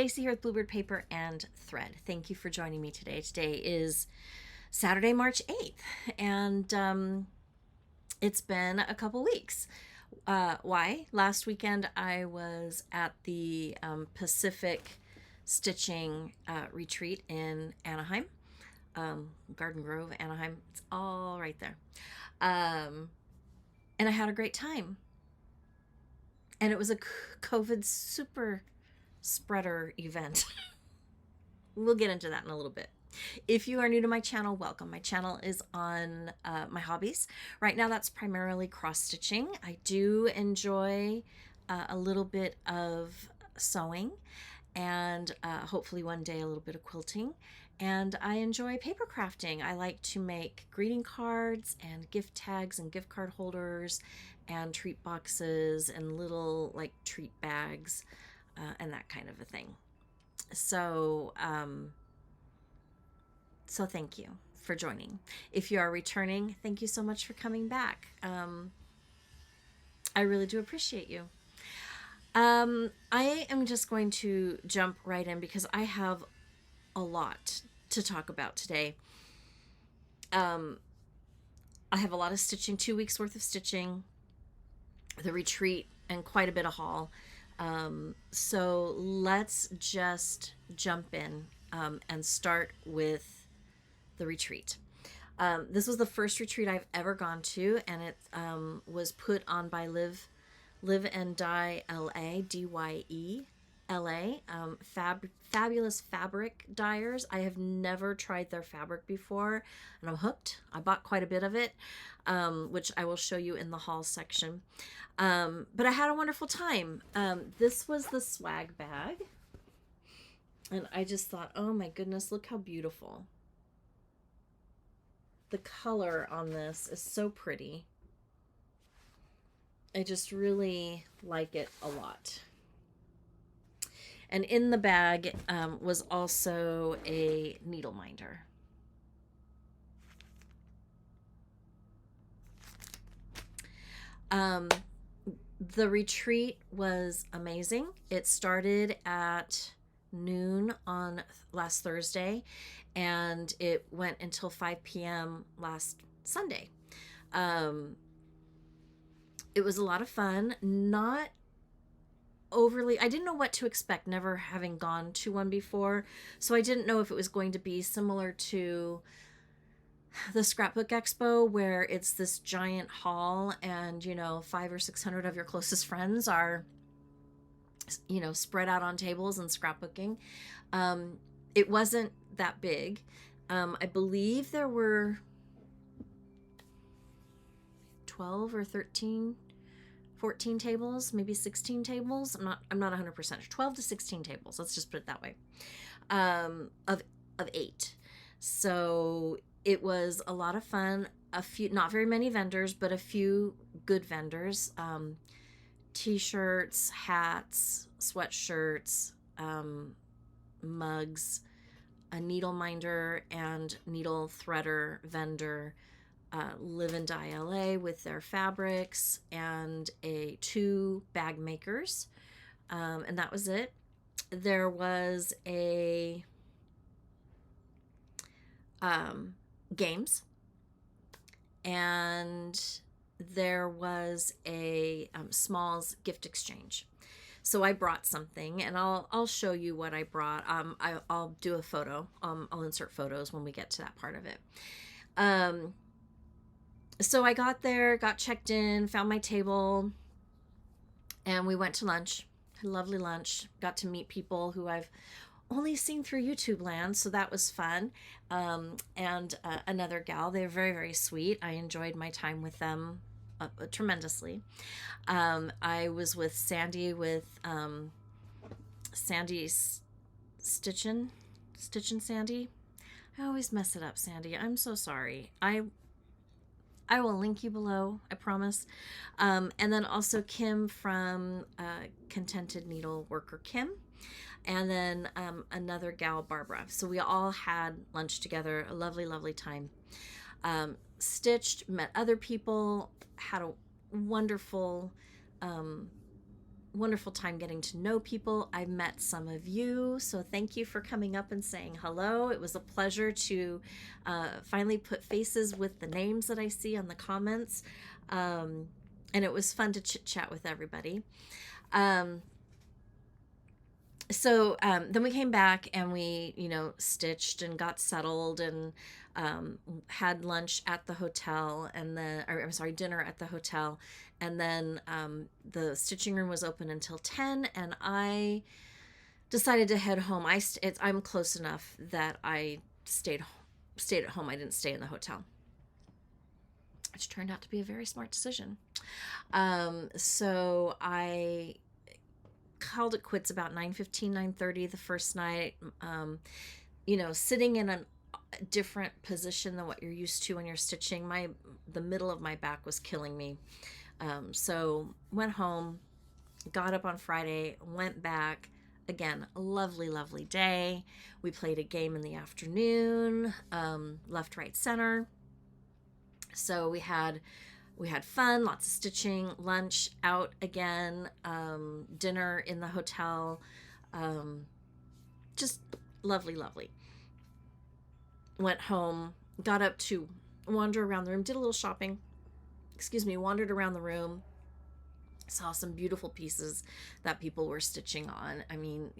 Stacy here with Bluebird Paper and Thread. Thank you for joining me today. Today is Saturday, March 8th, and it's been a couple weeks. Why? Last weekend I was at the Pacific Stitching Retreat in Anaheim, Garden Grove, Anaheim. It's all right there. And I had a great time. And it was a COVID super spreader event. We'll get into that in a little bit. If you are new to my channel, welcome. My channel is on my hobbies. Right now that's primarily cross stitching. I do enjoy a little bit of sewing and hopefully one day a little bit of quilting. And I enjoy paper crafting. I like to make greeting cards and gift tags and gift card holders and treat boxes and little like treat bags and that kind of a thing. So, so thank you for joining. If you are returning, thank you so much for coming back. I really do appreciate you. I am just going to jump right in because I have a lot to talk about today. I have a lot of stitching, 2 weeks worth of stitching, the retreat, and quite a bit of haul. So let's just jump in and start with the retreat. This was the first retreat I've ever gone to, and it was put on by Live and Dye LA, DYE LA, fabulous fabric dyers. I have never tried their fabric before, and I'm hooked. I bought quite a bit of it, which I will show you in the haul section. But I had a wonderful time. This was the swag bag, and I just thought, oh my goodness, look how beautiful. The color on this is so pretty. I just really like it a lot. And in the bag was also a needle minder. The retreat was amazing. It started at noon on last Thursday, and it went until 5 p.m. last Sunday. It was a lot of fun. Not overly, I didn't know what to expect, never having gone to one before, so I didn't know if it was going to be similar to the Scrapbook Expo, where it's this giant hall and 500 or 600 of your closest friends are spread out on tables and scrapbooking. It wasn't that big. I believe there were 12 or 13, 14 tables, maybe 16 tables. I'm not 100%. 12 to 16 tables. Let's just put it that way. Of 8. So it was a lot of fun. A few, not very many vendors, but a few good vendors. T-shirts, hats, sweatshirts, mugs, a needle minder and needle threader vendor, Live and Dye LA with their fabrics, and 2 bag makers, and that was it. There was a games, and there was a Smalls gift exchange. So I brought something, and I'll show you what I brought. I'll do a photo. I'll insert photos when we get to that part of it. So I got there, got checked in, found my table, and we went to lunch. A lovely lunch. Got to meet people who I've only seen through YouTube land, so that was fun. And another gal. They're very, very sweet. I enjoyed my time with them tremendously. I was with Sandy, with Sandy's Stitchin' Sandy. I always mess it up, Sandy. I'm so sorry. I will link you below, I promise. And then also Kim from Contented Needle Worker Kim. And then another gal, Barbara. So we all had lunch together, a lovely, lovely time. Stitched, met other people, had a wonderful wonderful time getting to know people. I've met some of you, so thank you for coming up and saying hello. It was a pleasure to finally put faces with the names that I see on the comments. And it was fun to chit chat with everybody. Then we came back and we, stitched and got settled and had lunch at the hotel, and then, or I'm sorry, dinner at the hotel. And then the stitching room was open until 10, and I decided to head home. I'm close enough that I stayed at home. I didn't stay in the hotel, which turned out to be a very smart decision. So I called it quits about 9:15, 9:30 the first night. Sitting in a different position than what you're used to when you're stitching. The middle of my back was killing me. So went home, got up on Friday, went back. Again, a lovely, lovely day. We played a game in the afternoon, left, right, center. So we had fun, lots of stitching, lunch out again, dinner in the hotel. Just lovely, lovely. Went home, got up to wander around the room, did a little shopping. Wandered around the room, saw some beautiful pieces that people were stitching on. I mean,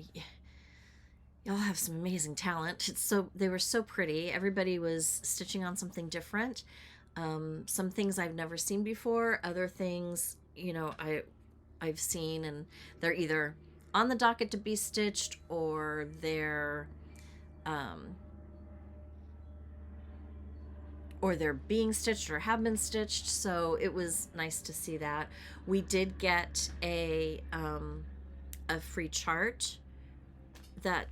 y'all have some amazing talent. They were so pretty. Everybody was stitching on something different. Some things I've never seen before, other things, I've seen, and they're either on the docket to be stitched, or they're being stitched or have been stitched. So it was nice to see that. We did get a free chart that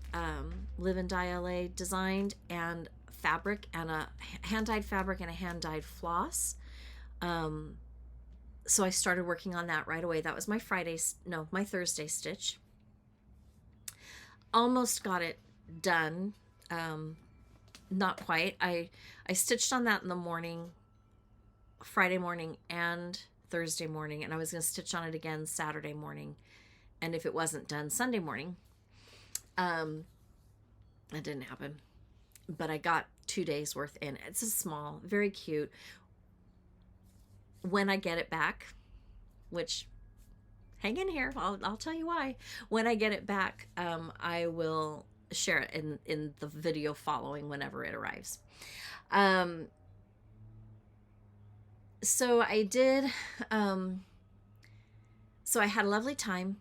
Live and Dye LA designed, and fabric, and a hand-dyed fabric and a hand-dyed floss. So I started working on that right away. That was my my Thursday stitch. Almost got it done. Not quite. I stitched on that in the morning, Friday morning and Thursday morning, and I was going to stitch on it again Saturday morning, and if it wasn't done, Sunday morning. That didn't happen, but I got 2 days worth in. It's a small, very cute. When I get it back, which, hang in here, I'll tell you why. When I get it back, I will share it in the video following whenever it arrives. So I did. So I had a lovely time,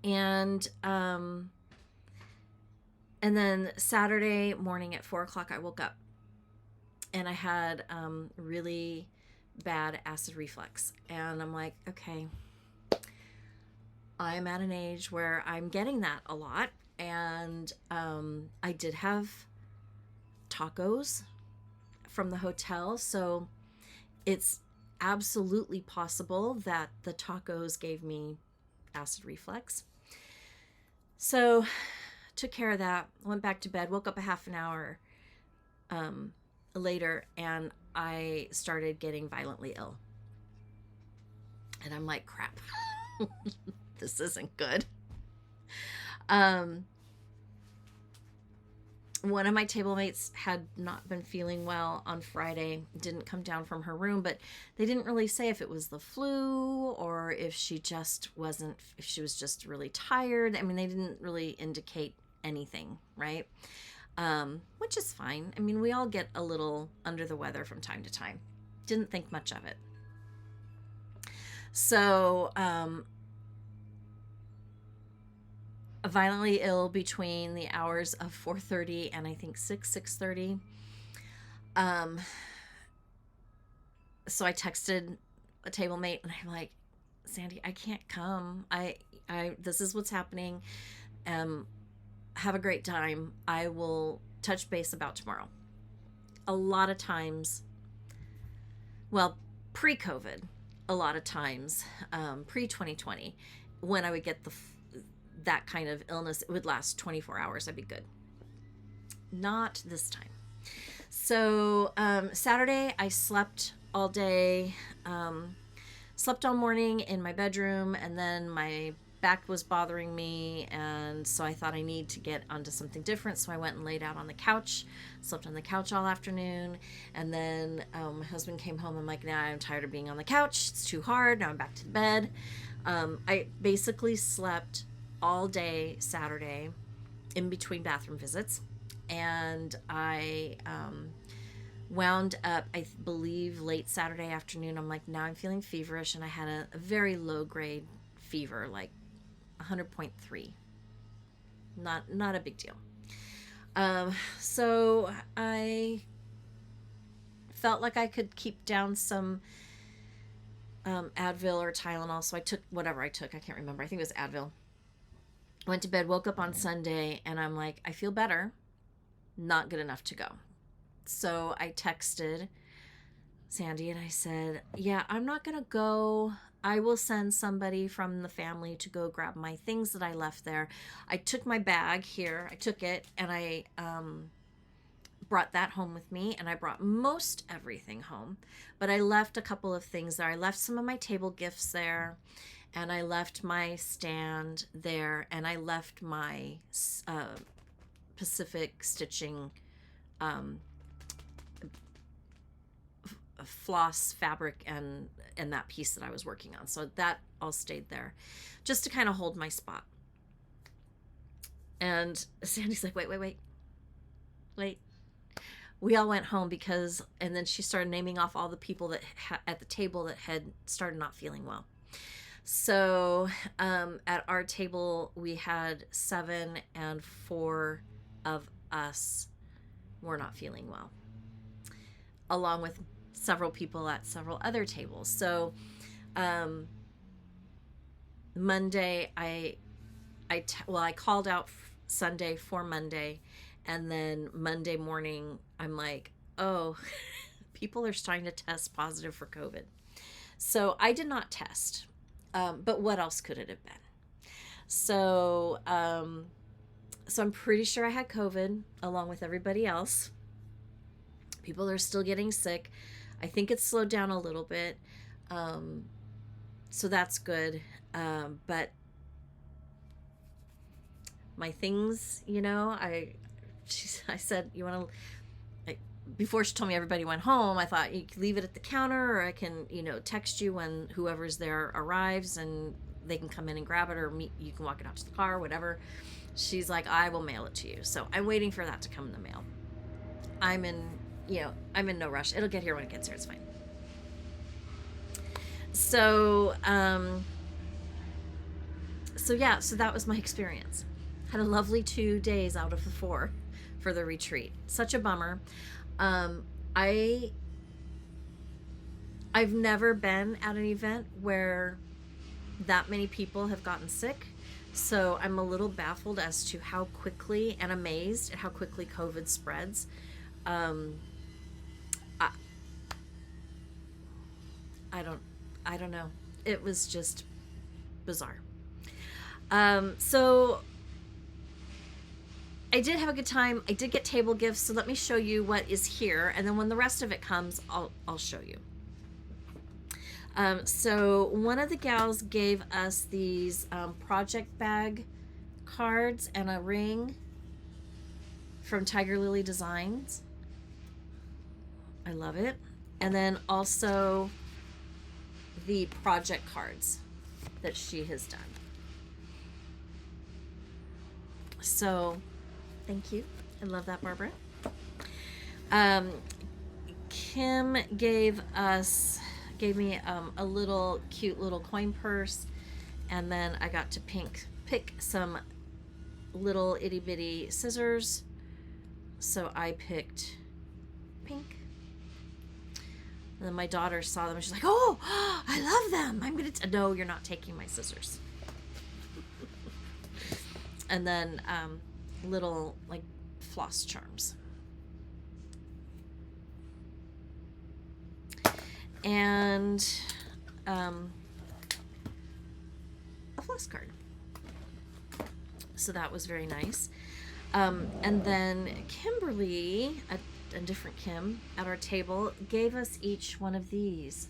and then Saturday morning at 4:00, I woke up and I had really bad acid reflux. And I'm like, okay, I'm at an age where I'm getting that a lot. And I did have tacos from the hotel. So it's absolutely possible that the tacos gave me acid reflux. So took care of that, went back to bed, woke up a half an hour later, and I started getting violently ill. And I'm like, crap, this isn't good. One of my table mates had not been feeling well on Friday, didn't come down from her room, but they didn't really say if it was the flu or if she was just really tired. I mean, they didn't really indicate anything, right? Which is fine. I mean, we all get a little under the weather from time to time. Didn't think much of it. So, violently ill between the hours of 4:30 and I think 6:30. So I texted a table mate and I'm like, Sandy, I can't come. This is what's happening. Have a great time. I will touch base about tomorrow. A lot of times, well, pre-COVID, a lot of times, pre-2020, when I would get that kind of illness, it would last 24 hours. I'd be good. Not this time. So Saturday, I slept all day. slept all morning in my bedroom, and then my back was bothering me, and so I thought I need to get onto something different. So I went and laid out on the couch, slept on the couch all afternoon, and then my husband came home. I'm like, nah, I'm tired of being on the couch. It's too hard. Now I'm back to the bed. I basically slept all day Saturday in between bathroom visits, and I wound up, I believe, late Saturday afternoon. I'm like, now I'm feeling feverish, and I had a very low grade fever, like 100.3. Not a big deal. So I felt like I could keep down some Advil or Tylenol, so I took whatever I took. I can't remember. I think it was Advil. Went to bed, woke up on Sunday, and I'm like, I feel better. Not good enough to go. So I texted Sandy and I said, yeah, I'm not going to go. I will send somebody from the family to go grab my things that I left there. I took my bag here. I took it, and I brought that home with me, and I brought most everything home. But I left a couple of things there. I left some of my table gifts there, and I left my stand there, and I left my Pacific stitching floss fabric and that piece that I was working on. So that all stayed there just to kind of hold my spot. And Sandy's like, wait. We all went home because, and then she started naming off all the people that at the table that had started not feeling well. So at our table, we had 7, and 4 of us were not feeling well, along with several people at several other tables. So Monday, I called out Sunday for Monday, and then Monday morning, I'm like, oh, people are starting to test positive for COVID. So I did not test, but what else could it have been? So I'm pretty sure I had COVID along with everybody else. People are still getting sick. I think it's slowed down a little bit. So that's good. But my things, I said, you want to, before she told me everybody went home, I thought you could leave it at the counter, or I can, text you when whoever's there arrives and they can come in and grab it, or you can walk it out to the car, whatever. She's like, I will mail it to you. So I'm waiting for that to come in the mail. I'm in no rush. It'll get here when it gets here. It's fine. So that was my experience. Had a lovely 2 days out of the 4 for the retreat. Such a bummer. I've never been at an event where that many people have gotten sick. So I'm a little baffled as to how quickly, and amazed at how quickly COVID spreads. I don't know. It was just bizarre. So I did have a good time. I did get table gifts, so let me show you what is here, and then when the rest of it comes, I'll show you. So one of the gals gave us these project bag cards and a ring from Tiger Lily Designs. I love it. And then also the project cards that she has done. So thank you. I love that, Barbara. Kim gave me a little cute little coin purse, and then I got to pick some little itty bitty scissors. So I picked pink. And then my daughter saw them and she's like, oh, I love them. I'm going to, no, you're not taking my scissors. And then little like floss charms. And a floss card. So that was very nice. And then Kimberly, a different Kim, at our table, gave us each one of these.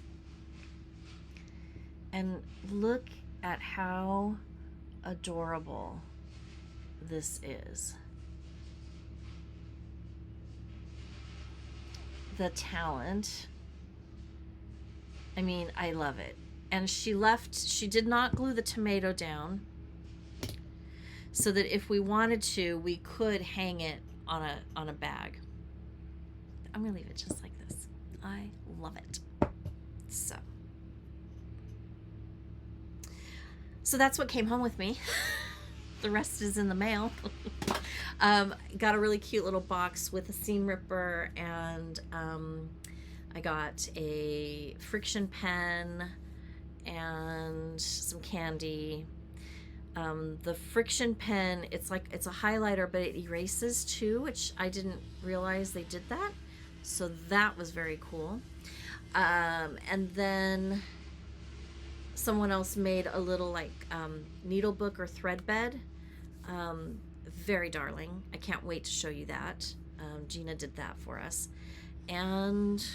And look at how adorable this is. The talent. I mean, I love it. And she did not glue the tomato down, so that if we wanted to, we could hang it on a bag. I'm gonna leave it just like this. I love it. So that's what came home with me. The rest is in the mail. Got a really cute little box with a seam ripper, and I got a friction pen and some candy. The friction pen, it's a highlighter, but it erases too, which I didn't realize they did that. So that was very cool. And then someone else made a little like needle book or thread bed. Very darling. I can't wait to show you that. Gina did that for us. And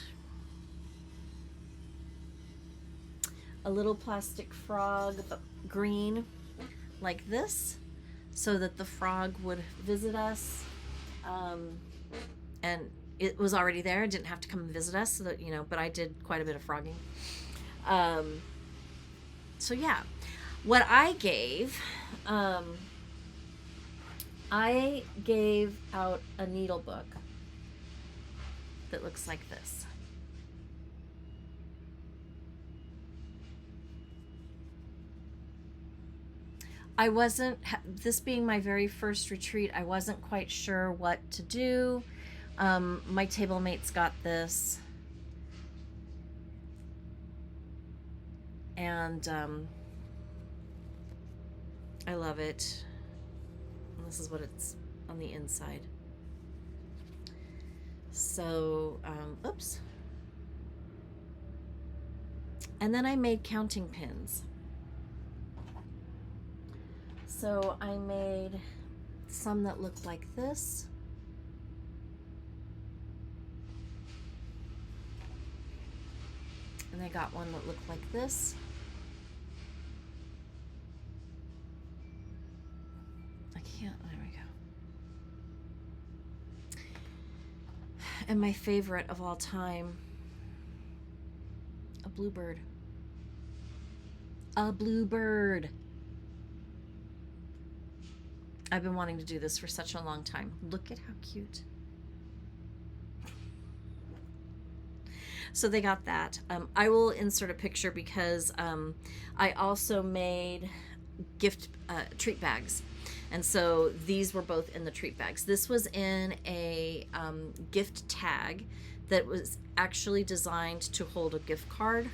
a little plastic frog, green, like this, so that the frog would visit us. And it was already there. It didn't have to come and visit us, so that, you know, but I did quite a bit of frogging. So yeah, what I gave out a needle book that looks like this. This being my very first retreat, I wasn't quite sure what to do. My table mates got this. And I love it. And this is what it's on the inside. So, oops. And then I made counting pins. So I made some that looked like this. And I got one that looked like this. There we go. And my favorite of all time, a bluebird. A bluebird. I've been wanting to do this for such a long time. Look at how cute. So they got that. I will insert a picture because I also made gift treat bags. And so these were both in the treat bags. This was in a gift tag that was actually designed to hold a gift card.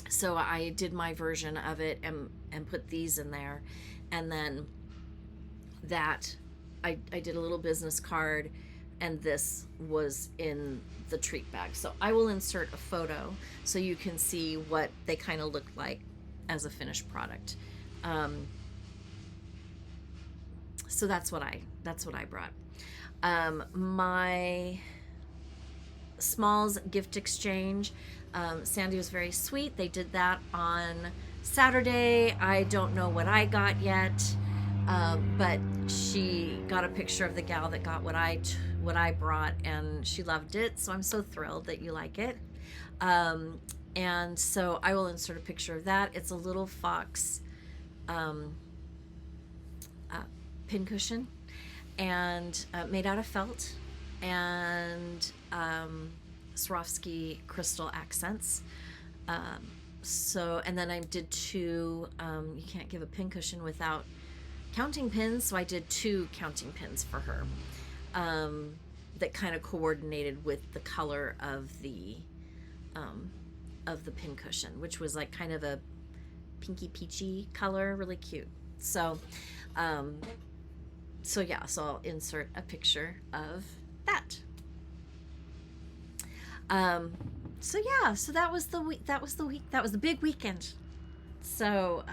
So I did my version of it and put these in there. And then that, I did a little business card, and this was in the treat bag. So I will insert a photo so you can see what they kind of look like as a finished product. So that's what I brought. My Smalls gift exchange, Sandy was very sweet. They did that on Saturday. I don't know what I got yet, but she got a picture of the gal that got what I brought, and she loved it. So I'm so thrilled that you like it. And so I will insert a picture of that. It's a little fox pincushion, and made out of felt, and Swarovski crystal accents. So, and then I did two, you can't give a pincushion without counting pins, so I did two counting pins for her that kind of coordinated with the color of the pincushion, which was like kind of a pinky peachy color, really cute. So so yeah, so I'll insert a picture of that. So yeah, so that was the week. That was the big weekend. So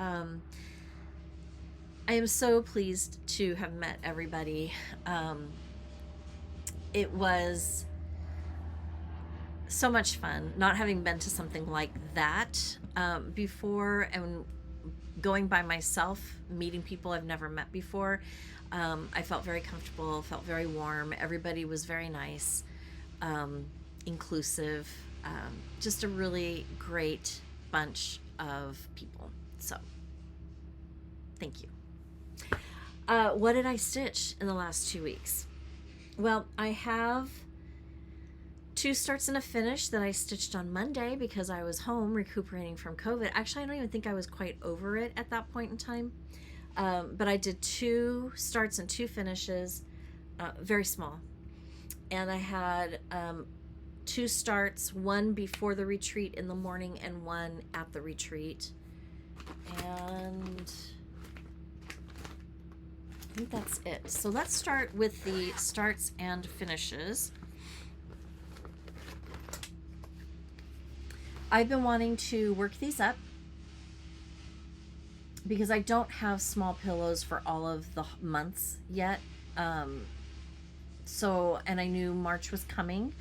I am so pleased to have met everybody. It was so much fun, not having been to something like that before, and going by myself, meeting people I've never met before. I felt very comfortable, felt very warm. Everybody was very nice, inclusive, just a really great bunch of people. So, thank you. What did I stitch in the last 2 weeks? Well, I have 2 starts and a finish that I stitched on Monday because I was home recuperating from COVID. Actually, I don't even think I was quite over it at that point in time. But I did 2 starts and 2 finishes, very small. And I had 2 starts, one before the retreat in the morning and one at the retreat. And I think that's it. So let's start with the starts and finishes. I've been wanting to work these up because I don't have small pillows for all of the months yet. And I knew March was coming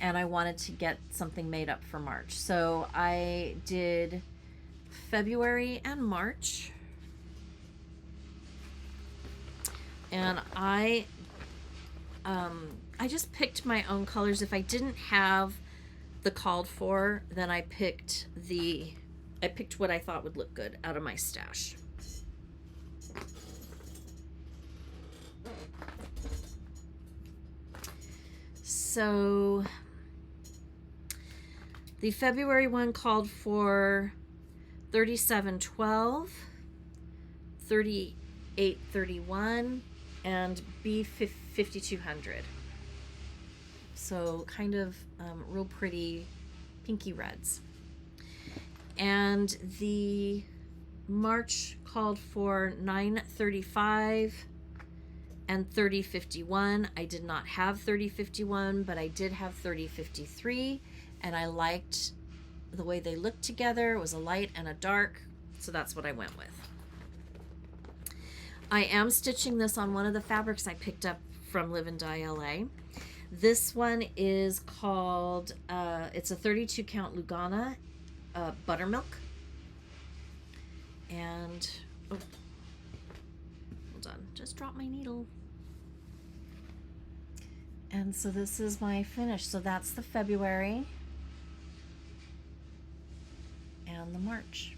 and I wanted to get something made up for March. So I did February and March. And I just picked my own colors. If I didn't have the called for, then I picked what I thought would look good out of my stash. So the February one called for 3712, 3831, and B5200. So kind of real pretty pinky reds. And the March called for 935 and 3051. I did not have 3051, but I did have 3053, and I liked the way they looked together. It was a light and a dark, so that's what I went with. I am stitching this on one of the fabrics I picked up from Live and Dye LA. This one is called, it's a 32 count Lugana Buttermilk. And, oh, hold on, just dropped my needle. And so this is my finish. So that's the February and the March.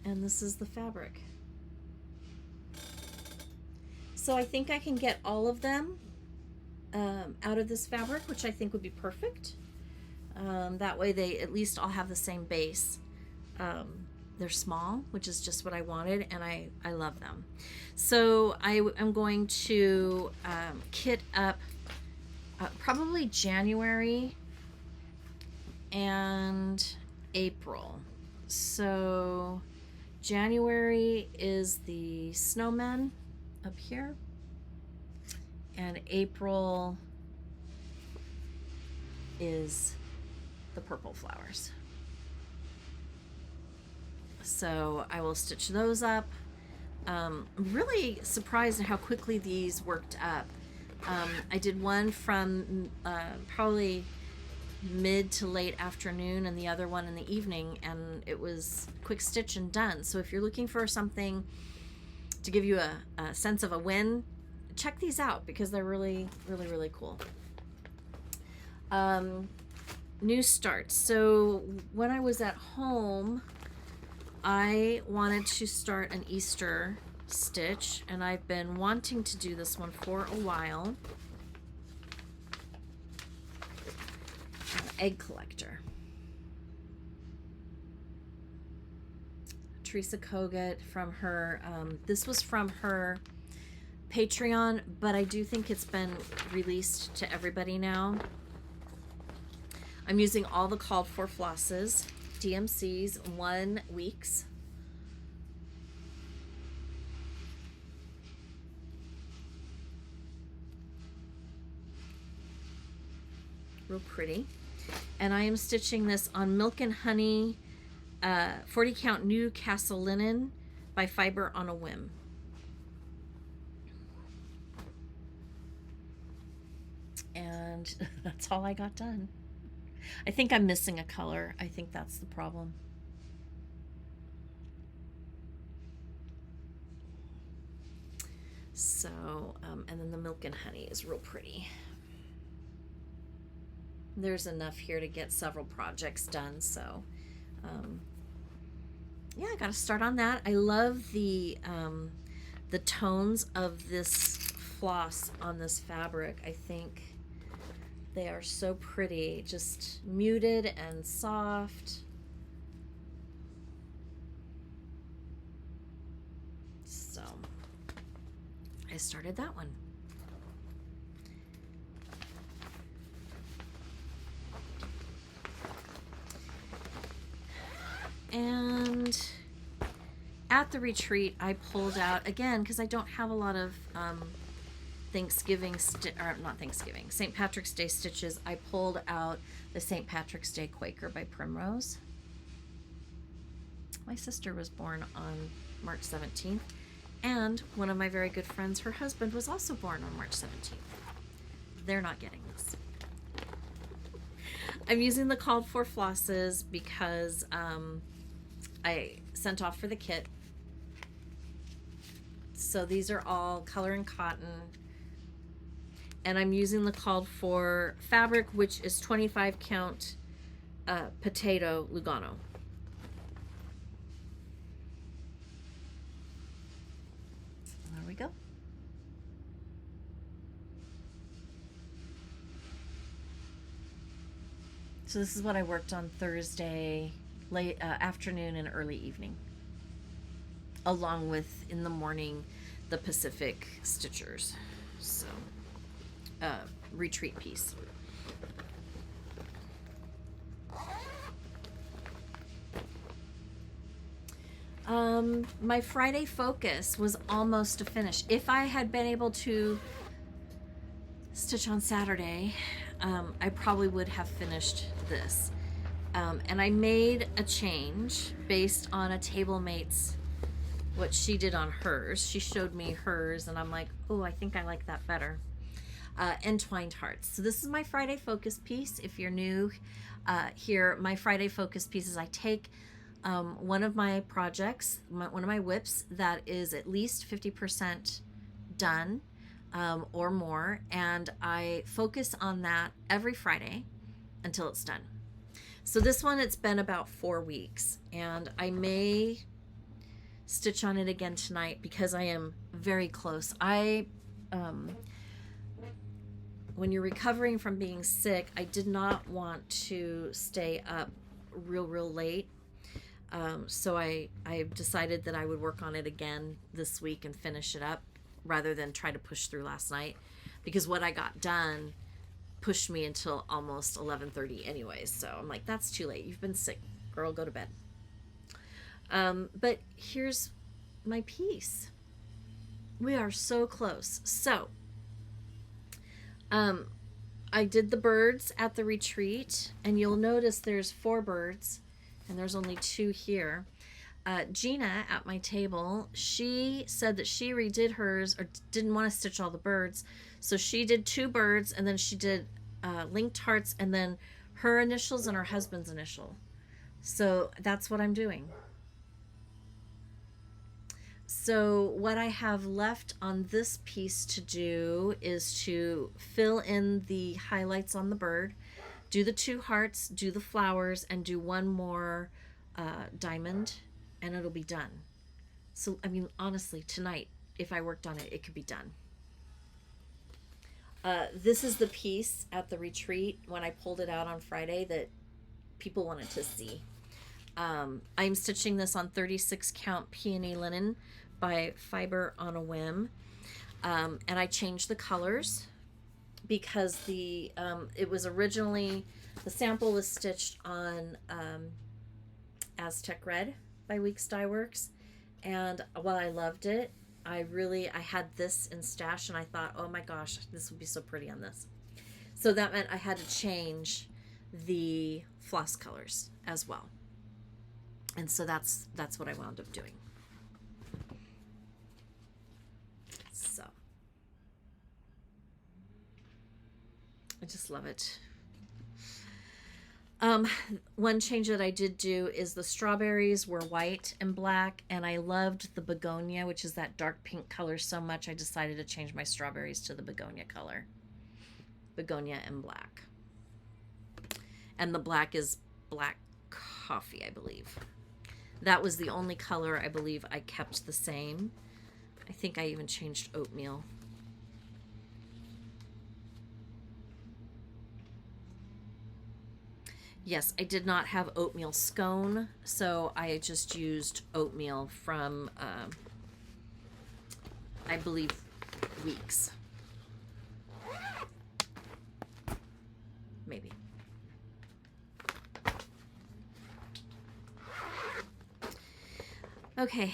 And this is the fabric. So I think I can get all of them out of this fabric, which I think would be perfect. That way they at least all have the same base. They're small, which is just what I wanted, and I love them. So I am going to kit up probably January and April. So January is the snowmen up here, and April is the purple flowers. So I will stitch those up. I'm really surprised at how quickly these worked up. I did one from probably mid to late afternoon and the other one in the evening, and it was quick stitch and done. So if you're looking for something to give you a sense of a win, check these out because they're really, really, really cool. New starts. So when I was at home, I wanted to start an Easter stitch, and I've been wanting to do this one for a while. An egg collector. Teresa Kogut from her, this was from her Patreon, but I do think it's been released to everybody now. I'm using all the called for flosses, DMCs, 1 weeks. Real pretty. And I am stitching this on Milk and Honey 40 count Newcastle linen by Fiber on a Whim. And that's all I got done. I think I'm missing a color. I think that's the problem. So, and then the milk and honey is real pretty. There's enough here to get several projects done. So, yeah, I got to start on that. I love the tones of this floss on this fabric. I think they are so pretty, just muted and soft. So I started that one. And at the retreat, I pulled out, again, because I don't have a lot of St. Patrick's Day stitches, I pulled out the St. Patrick's Day Quaker by Primrose. My sister was born on March 17th, and one of my very good friends, her husband, was also born on March 17th. They're not getting this. I'm using the called for flosses because I sent off for the kit. So these are all color and cotton. And I'm using the called for fabric, which is 25 count Potato Lugana. There we go. So this is what I worked on Thursday, late afternoon and early evening, along with in the morning the Pacific stitchers. So retreat piece. My Friday focus was almost to finish. If I had been able to stitch on Saturday, I probably would have finished this. And I made a change based on a table mate's, what she did on hers. She showed me hers and I'm like, oh, I think I like that better. Entwined hearts. So this is my Friday focus piece. If you're new here, my Friday focus piece is I take one of my projects, one of my whips that is at least 50% done or more, and I focus on that every Friday until it's done. So this one, it's been about 4 weeks, and I may stitch on it again tonight because I am very close. When you're recovering from being sick, I did not want to stay up real late. So I decided that I would work on it again this week and finish it up rather than try to push through last night, because what I got done pushed me until almost 11:30 anyways. So I'm like, that's too late. You've been sick, girl, go to bed. But here's my piece. We are so close. So I did the birds at the retreat, and you'll notice there's 4 birds and there's only 2 here. Gina at my table, she said that she redid hers, or didn't want to stitch all the birds, so she did 2 birds, and then she did linked hearts, and then her initials and her husband's initial. So that's what I'm doing. So what I have left on this piece to do is to fill in the highlights on the bird, do the 2 hearts, do the flowers, and do 1 more diamond, and it'll be done. So, I mean, honestly, tonight, if I worked on it, it could be done. This is the piece at the retreat when I pulled it out on Friday that people wanted to see. I'm stitching this on 36 count peony linen by Fiber on a Whim. And I changed the colors because it was originally, the sample was stitched on Aztec Red by Weeks Dye Works, and while I loved it, I had this in stash, and I thought, oh my gosh, this would be so pretty on this. So that meant I had to change the floss colors as well. And so that's what I wound up doing. So I just love it. One change that I did do is the strawberries were white and black, and I loved the begonia, which is that dark pink color, so much I decided to change my strawberries to the begonia color. Begonia and black. And the black is black coffee, I believe. That was the only color I believe I kept the same. I think I even changed oatmeal. Yes, I did not have oatmeal scone, so I just used oatmeal from, I believe, Weeks. Maybe. Okay.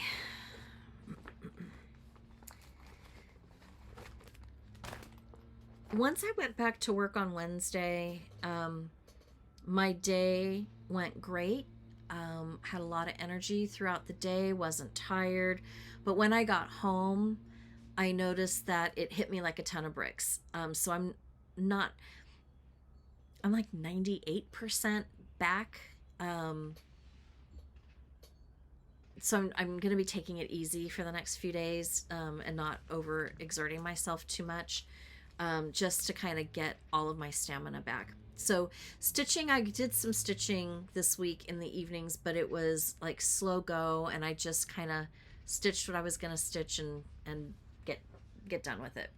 Once I went back to work on Wednesday, my day went great. Had a lot of energy throughout the day, wasn't tired. But when I got home, I noticed that it hit me like a ton of bricks. So I'm like 98% back. So I'm going to be taking it easy for the next few days, and not over exerting myself too much, just to kind of get all of my stamina back. So stitching, I did some stitching this week in the evenings, but it was like slow go, and I just kind of stitched what I was going to stitch and get done with it.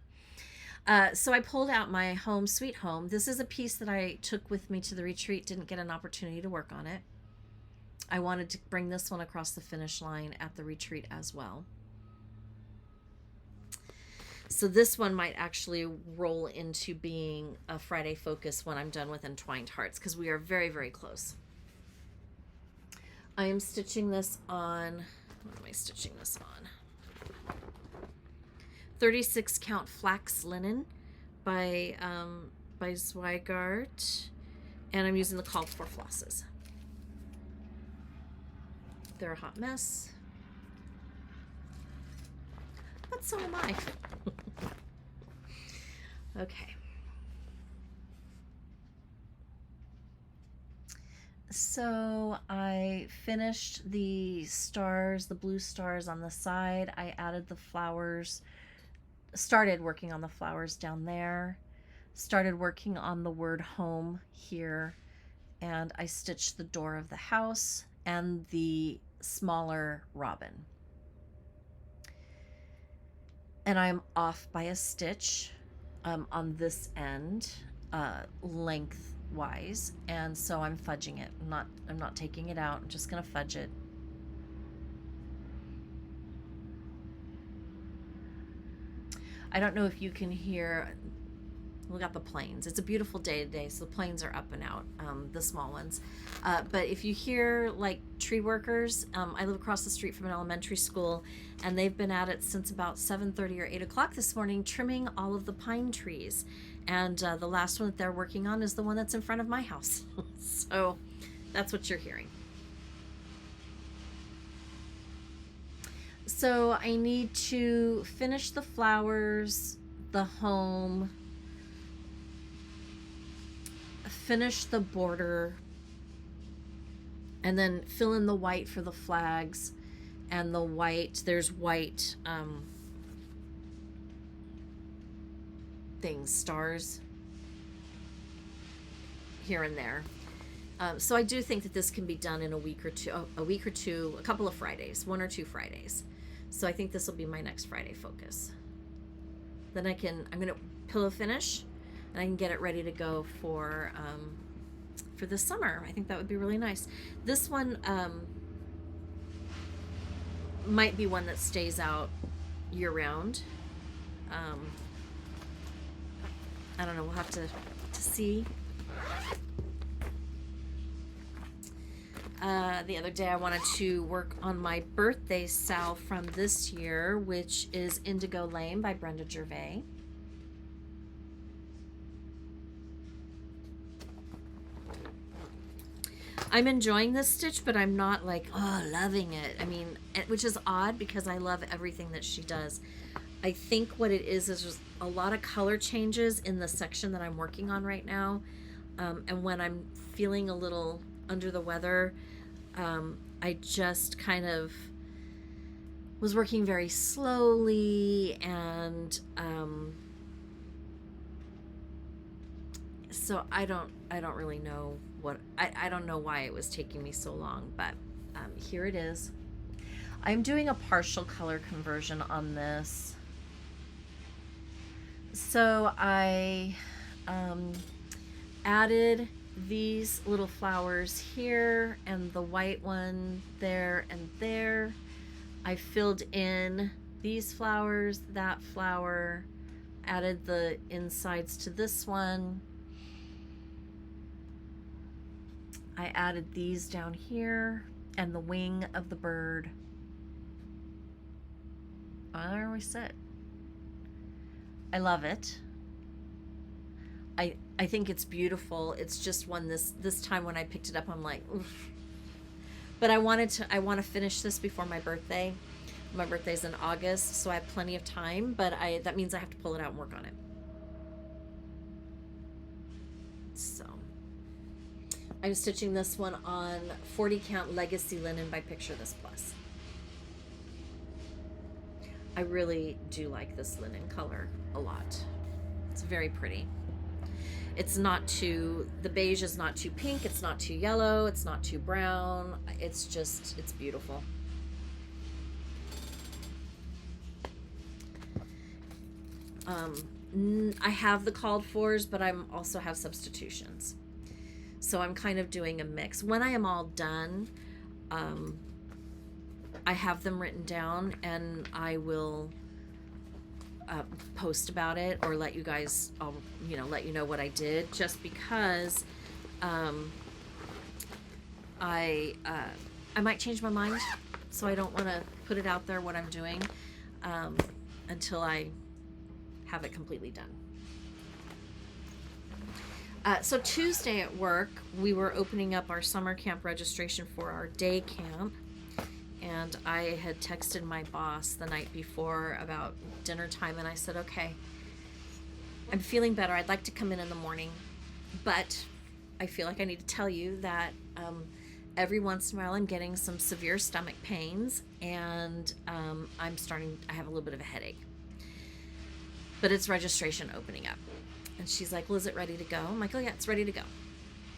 So I pulled out my Home Sweet Home. This is a piece that I took with me to the retreat. Didn't get an opportunity to work on it. I wanted to bring this one across the finish line at the retreat as well. So this one might actually roll into being a Friday focus when I'm done with Entwined Hearts, because we are very, very close. I am stitching this on, what am I stitching this on? 36 count flax linen by Zweigart, and I'm using the called for flosses. They're a hot mess, but so am I. Okay. So I finished the stars, the blue stars on the side. I added the flowers, started working on the flowers down there, started working on the word home here, and I stitched the door of the house and the smaller robin. And I'm off by a stitch on this end, lengthwise, and so I'm fudging it. I'm not taking it out. I'm just gonna fudge it. I don't know if you can hear. We got the planes. It's a beautiful day today, so the planes are up and out, the small ones. But if you hear like tree workers, I live across the street from an elementary school, and they've been at it since about 7:30 or 8 o'clock this morning, trimming all of the pine trees. And the last one that they're working on is the one that's in front of my house. So that's what you're hearing. So I need to finish the flowers, the home, finish the border, and then fill in the white for the flags and the white. There's white things, stars here and there. So I do think that this can be done in a week or two, a couple of Fridays, 1 or 2 Fridays. So I think this will be my next Friday focus. Then I'm going to pillow finish, and I can get it ready to go for this summer. I think that would be really nice. This one might be one that stays out year round. I don't know. We'll have to see. The other day I wanted to work on my birthday salve from this year, which is Indigo Lame by Brenda Gervais. I'm enjoying this stitch, but I'm not like, oh, loving it. I mean, which is odd because I love everything that she does. I think what it is there's a lot of color changes in the section that I'm working on right now. And when I'm feeling a little under the weather, I just kind of was working very slowly, and so I don't really know what I don't know why it was taking me so long, but here it is. I'm doing a partial color conversion on this. So I added these little flowers here and the white one there and there. I filled in these flowers, that flower, added the insides to this one. I added these down here and the wing of the bird. There we sit. I love it. I think it's beautiful. It's just one this time when I picked it up, I'm like, oof. But I want to finish this before my birthday. My birthday's in August, so I have plenty of time, but that means I have to pull it out and work on it. So I'm stitching this one on 40 count legacy linen by Picture This Plus. I really do like this linen color a lot. It's very pretty. It's not too, the beige is not too pink, it's not too yellow, it's not too brown. It's just, it's beautiful. I have the called fors, but I'm also have substitutions. So I'm kind of doing a mix. When I am all done, I have them written down, and I will post about it or let you guys, let you know what I did, just because I might change my mind, so I don't want to put it out there what I'm doing until I have it completely done. So Tuesday at work, we were opening up our summer camp registration for our day camp, and I had texted my boss the night before about dinner time, and I said, okay, I'm feeling better. I'd like to come in the morning, but I feel like I need to tell you that every once in a while I'm getting some severe stomach pains, and I have a little bit of a headache. But it's registration opening up. And she's like, well, is it ready to go? I'm like, oh yeah, it's ready to go.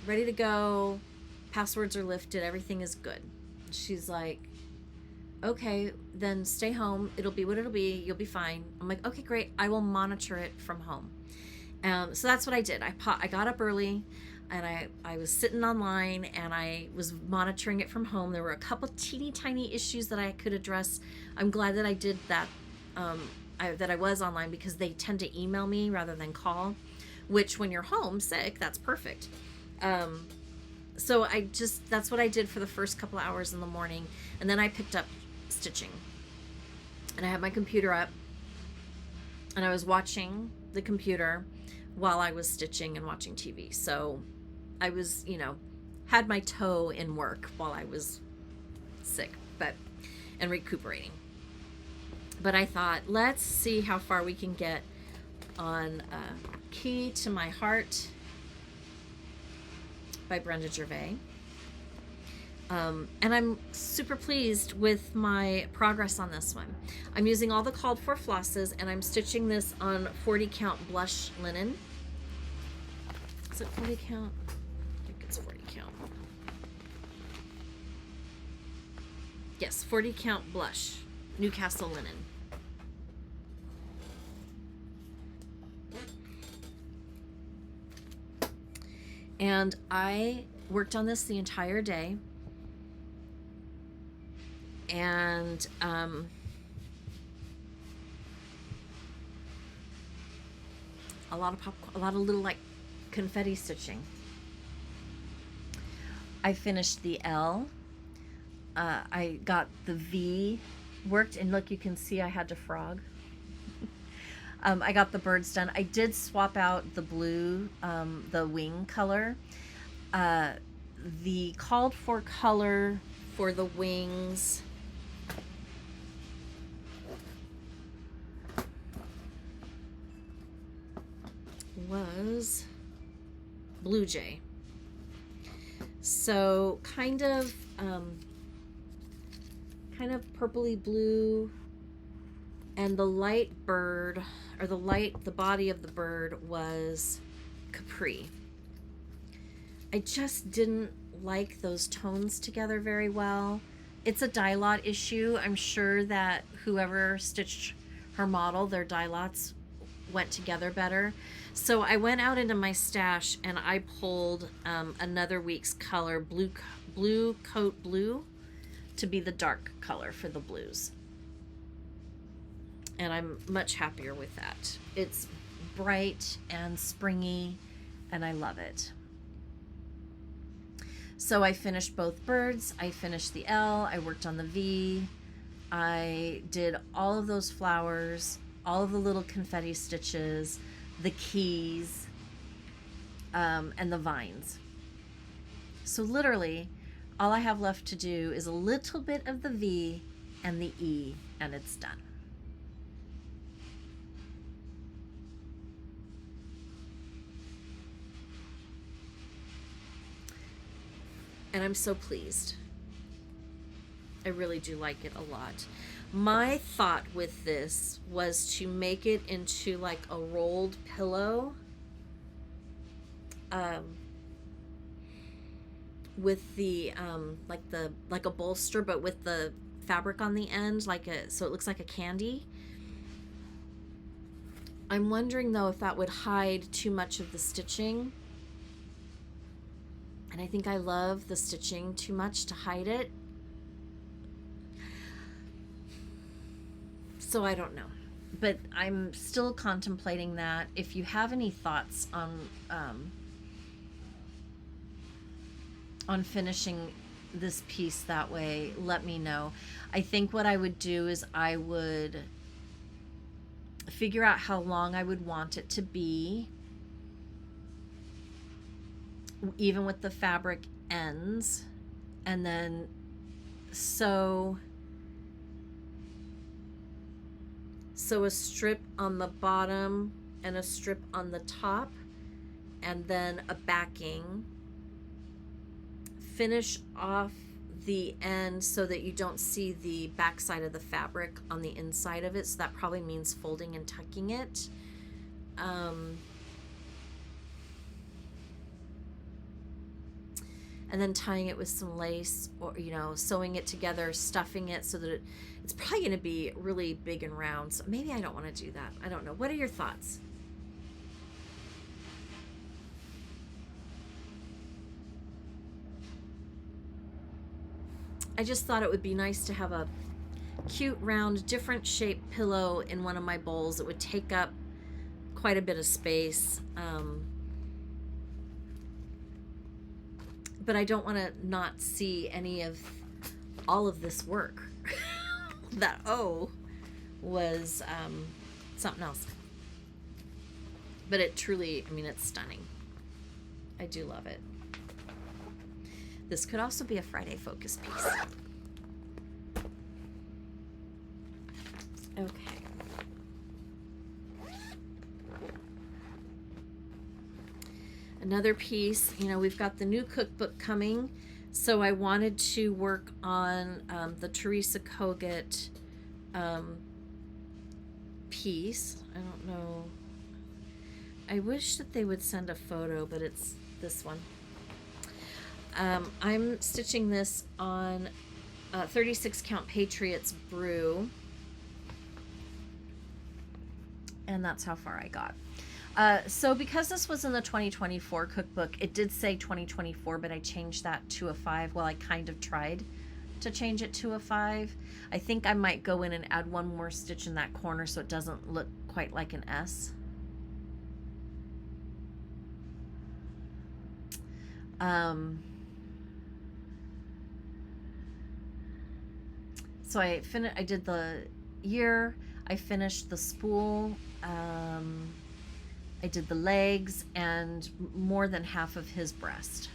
Ready to go. Passwords are lifted. Everything is good. She's like, okay, then stay home. It'll be what it'll be. You'll be fine. I'm like, okay, great. I will monitor it from home. So that's what I did. I got up early, and I was sitting online, and I was monitoring it from home. There were a couple teeny tiny issues that I could address. I'm glad that I did that. That I was online, because they tend to email me rather than call, which when you're home sick, that's perfect. So that's what I did for the first couple hours in the morning. And then I picked up stitching, and I had my computer up, and I was watching the computer while I was stitching and watching TV. So I was, had my toe in work while I was sick, and recuperating. But I thought, let's see how far we can get on Key to My Heart by Brenda Gervais. And I'm super pleased with my progress on this one. I'm using all the called for flosses, and I'm stitching this on 40 count blush linen. Is it 40 count? I think it's 40 count. Yes, 40 count blush Newcastle linen. And I worked on this the entire day, and a lot of little like confetti stitching. I finished the L. I got the V worked, and look, you can see I had to frog. I got the birds done. I did swap out the blue, the wing color. The called for color for the wings was Blue Jay. So kind of purpley blue, and the light bird, or the body of the bird was Capri. I just didn't like those tones together very well. It's a dye lot issue. I'm sure that whoever stitched her model, their dye lots went together better. So I went out into my stash and I pulled another week's color, blue coat blue, to be the dark color for the blues. And I'm much happier with that. It's bright and springy, and I love it. So I finished both birds. I finished the L. I worked on the V. I did all of those flowers, all of the little confetti stitches, the keys, and the vines. So literally, all I have left to do is a little bit of the V and the E, and it's done. And I'm so pleased. I really do like it a lot. My thought with this was to make it into like a rolled pillow, with the like a bolster, but with the fabric on the end, so it looks like a candy. I'm wondering though if that would hide too much of the stitching. And I think I love the stitching too much to hide it. So I don't know. But I'm still contemplating that. If you have any thoughts on finishing this piece that way, let me know. I think what I would do is I would figure out how long I would want it to be, even with the fabric ends, and then sew a strip on the bottom and a strip on the top, and then a backing. Finish off the end so that you don't see the back side of the fabric on the inside of it, so that probably means folding and tucking it. And then tying it with some lace, or sewing it together, stuffing it so that it's probably going to be really big and round. So maybe I don't want to do that. I don't know. What are your thoughts? I just thought it would be nice to have a cute, round, different shaped pillow in one of my bowls. It would take up quite a bit of space. But I don't want to not see any of all of this work. That O was something else. But it truly, it's stunning. I do love it. This could also be a Friday focus piece. Okay. Another piece, we've got the new cookbook coming, so I wanted to work on the Teresa Kogut piece. I don't know. I wish that they would send a photo, but it's this one. I'm stitching this on 36 count Patriots Brew, and that's how far I got. So because this was in the 2024 cookbook, it did say 2024, but I changed that to a 5. Well, I kind of tried to change it to a 5. I think I might go in and add one more stitch in that corner so it doesn't look quite like an S. So I did the ear, I finished the spool, I did the legs, and more than half of his breast.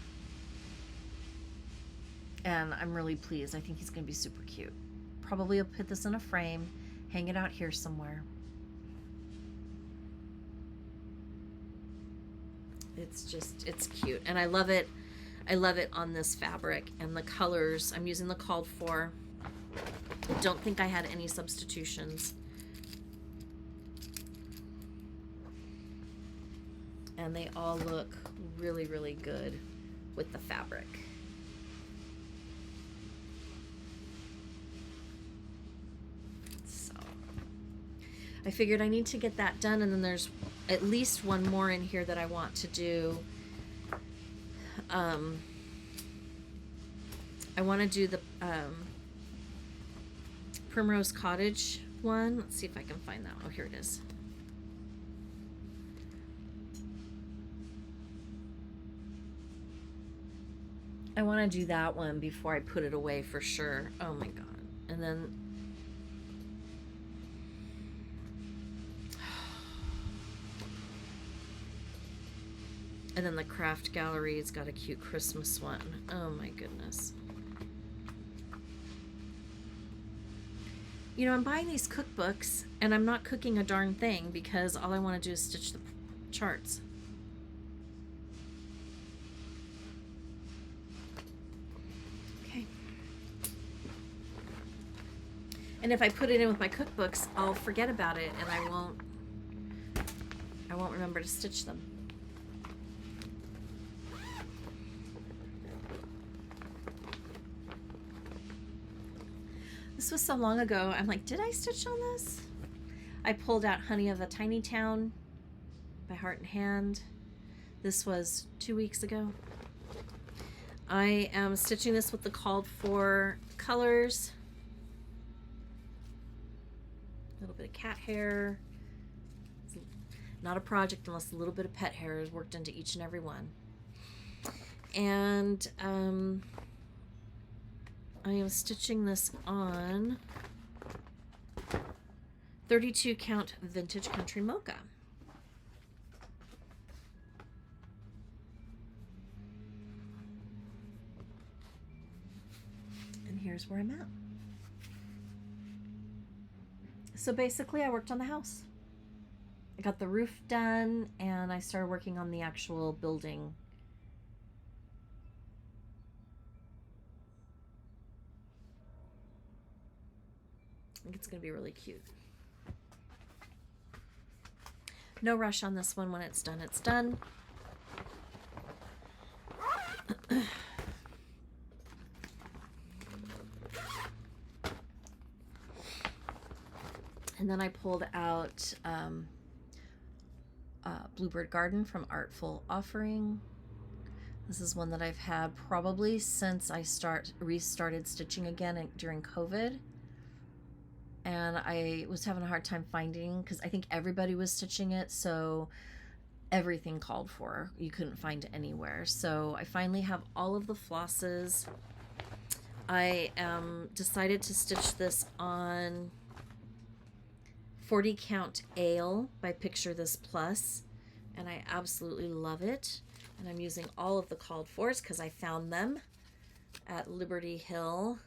And I'm really pleased. I think he's going to be super cute. Probably I'll put this in a frame, hang it out here somewhere. It's cute. And I love it. I love it on this fabric and the colors. I'm using the called for. I don't think I had any substitutions. And they all look really, really good with the fabric. So I figured I need to get that done, and then there's at least one more in here that I want to do. I want to do the Primrose Cottage one. Let's see if I can find that. Oh, here it is. I want to do that one before I put it away for sure. Oh my god. And then the craft gallery's got a cute Christmas one. Oh my goodness. You know, I'm buying these cookbooks and I'm not cooking a darn thing because all I want to do is stitch the charts. Okay. And if I put it in with my cookbooks, I'll forget about it and I won't remember to stitch them. This was so long ago. I'm like, did I stitch on this? I pulled out Honey of a Tiny Town by Heart and Hand. This was 2 weeks ago. I am stitching this with the called for colors. A little bit of cat hair. Not a project unless a little bit of pet hair is worked into each and every one. And I am stitching this on 32 count vintage country mocha. And here's where I'm at. So basically I worked on the house. I got the roof done and I started working on the actual building. I think it's going to be really cute. No rush on this one. When it's done, it's done. And then I pulled out Bluebird Garden from Artful offering. This is one that I've had probably since I restarted stitching again during COVID. And I was having a hard time finding, because I think everybody was stitching it, so everything called for. You couldn't find it anywhere. So I finally have all of the flosses. I decided to stitch this on 40 count Ale by Picture This Plus, and I absolutely love it. And I'm using all of the called fors because I found them at Liberty Hill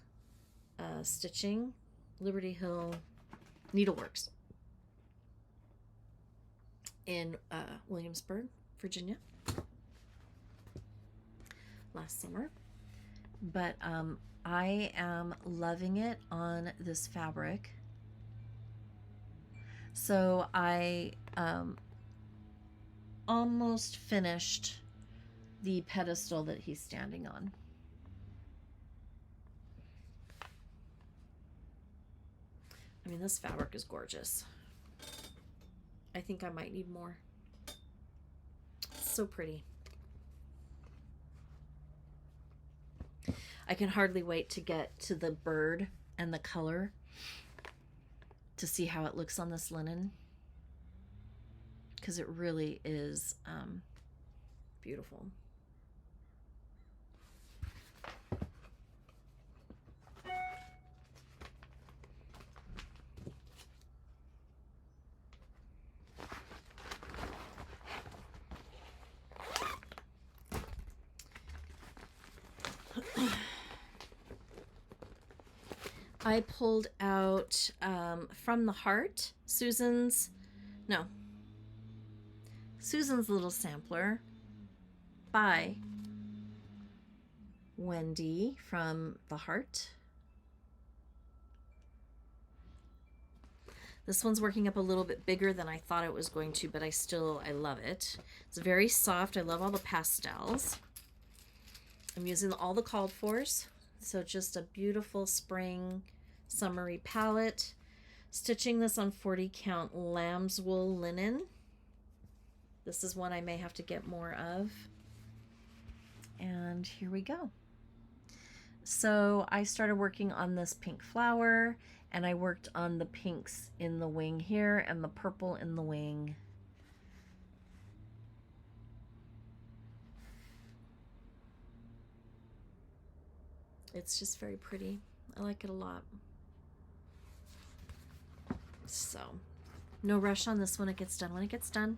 Stitching. Liberty Hill Needleworks in Williamsburg, Virginia, last summer. But I am loving it on this fabric. So I almost finished the pedestal that he's standing on. I mean, this fabric is gorgeous. I think I might need more. So pretty. I can hardly wait to get to the bird and the color to see how it looks on this linen, because it really is beautiful. I pulled out From the Heart, Susan's little sampler by Wendy from the Heart. This one's working up a little bit bigger than I thought it was going to, but I love it. It's very soft. I love all the pastels. I'm using all the called fors. So just a beautiful spring summery palette. Stitching this on 40 count lamb's wool linen. This is one I may have to get more of. And here we go. So I started working on this pink flower, and I worked on the pinks in the wing here and the purple in the wing. It's just very pretty. I like it a lot. So, no rush on this one. It gets done when it gets done.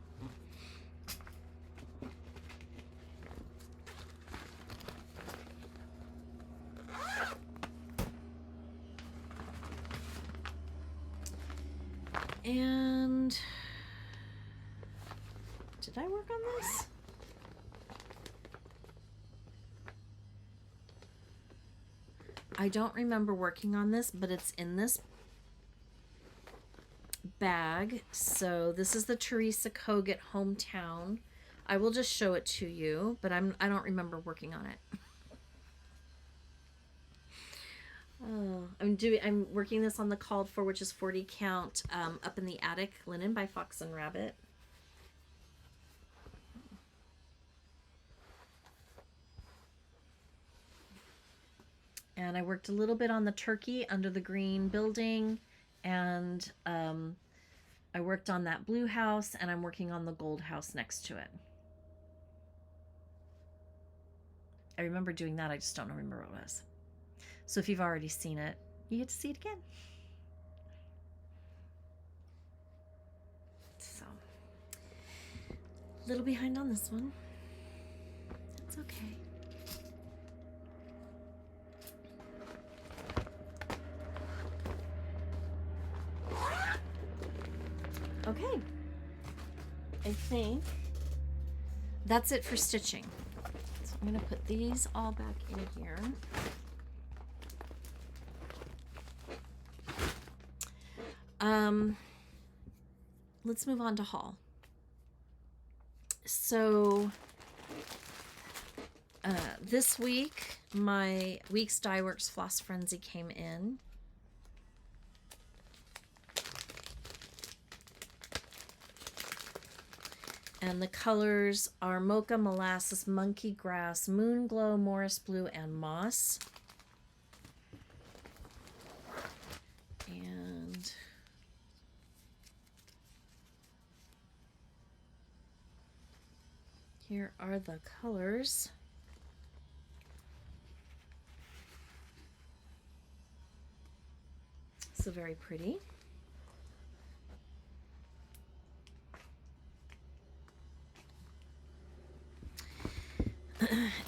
And did I work on this? I don't remember working on this, but it's in this bag. So this is the Teresa Kogut Hometown. I will just show it to you, but I don't remember working on it. Oh, I'm working this on the called for, which is 40 count, Up in the Attic linen by Fox and Rabbit. And I worked a little bit on the turkey under the green building, and I worked on that blue house, and I'm working on the gold house next to it. I remember doing that, I just don't remember what it was. So if you've already seen it, you get to see it again. So, a little behind on this one. That's okay. Okay. I think that's it for stitching. So I'm going to put these all back in here. Let's move on to haul. So this week, my Weeks Dye Works Floss Frenzy came in. And the colors are Mocha, Molasses, Monkey Grass, Moon Glow, Morris Blue, and Moss. And here are the colors. So very pretty.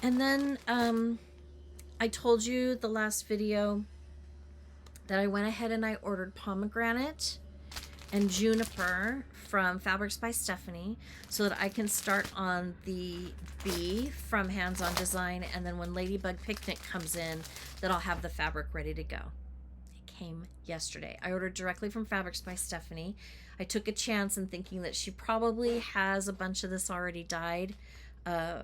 And then I told you the last video that I went ahead and I ordered pomegranate and juniper from Fabrics by Stephanie so that I can start on the bee from Hands On Design, and then when Ladybug Picnic comes in, that I'll have the fabric ready to go. It came yesterday. I ordered directly from Fabrics by Stephanie. I took a chance in thinking that she probably has a bunch of this already dyed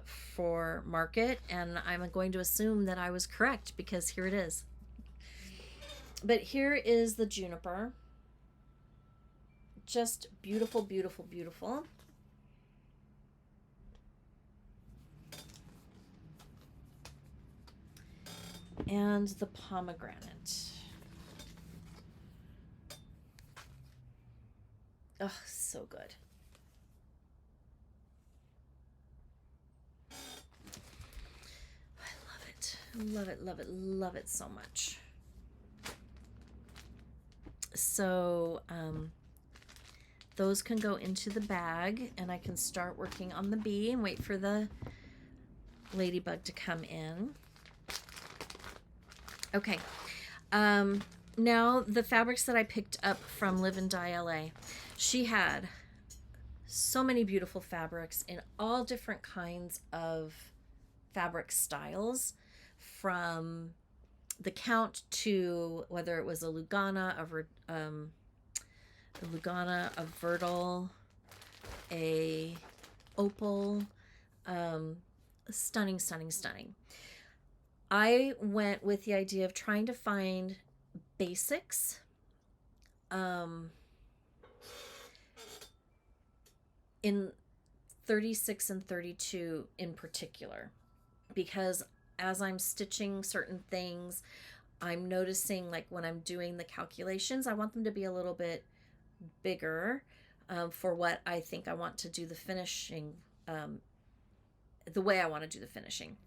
for market, and I'm going to assume that I was correct because here it is. But here is the juniper. Just beautiful, beautiful, beautiful. And the pomegranate. Oh, so good. Love it, love it, love it so much. So those can go into the bag, and I can start working on the bee and wait for the ladybug to come in. Okay. now the fabrics that I picked up from Live and Dye LA, she had so many beautiful fabrics in all different kinds of fabric styles, from the count to whether it was a Lugana, a Lugana, a Vertal, a opal, stunning, stunning, stunning. I went with the idea of trying to find basics, in 36 and 32 in particular, because as I'm stitching certain things, I'm noticing, like when I'm doing the calculations, I want them to be a little bit bigger, for what I think I want to do the finishing, the way I want to do the finishing.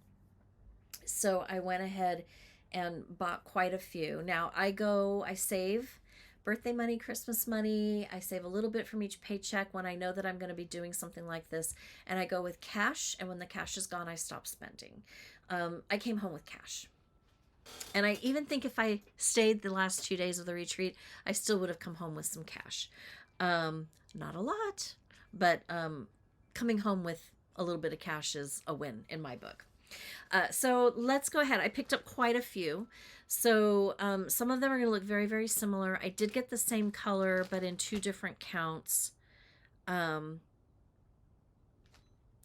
So I went ahead and bought quite a few. Now I save birthday money, Christmas money. I save a little bit from each paycheck when I know that I'm going to be doing something like this. And I go with cash. And when the cash is gone, I stop spending. I came home with cash. And I even think if I stayed the last 2 days of the retreat, I still would have come home with some cash. Not a lot, but coming home with a little bit of cash is a win in my book. So let's go ahead. I picked up quite a few. So some of them are going to look very, very similar. I did get the same color, but in 2 different counts.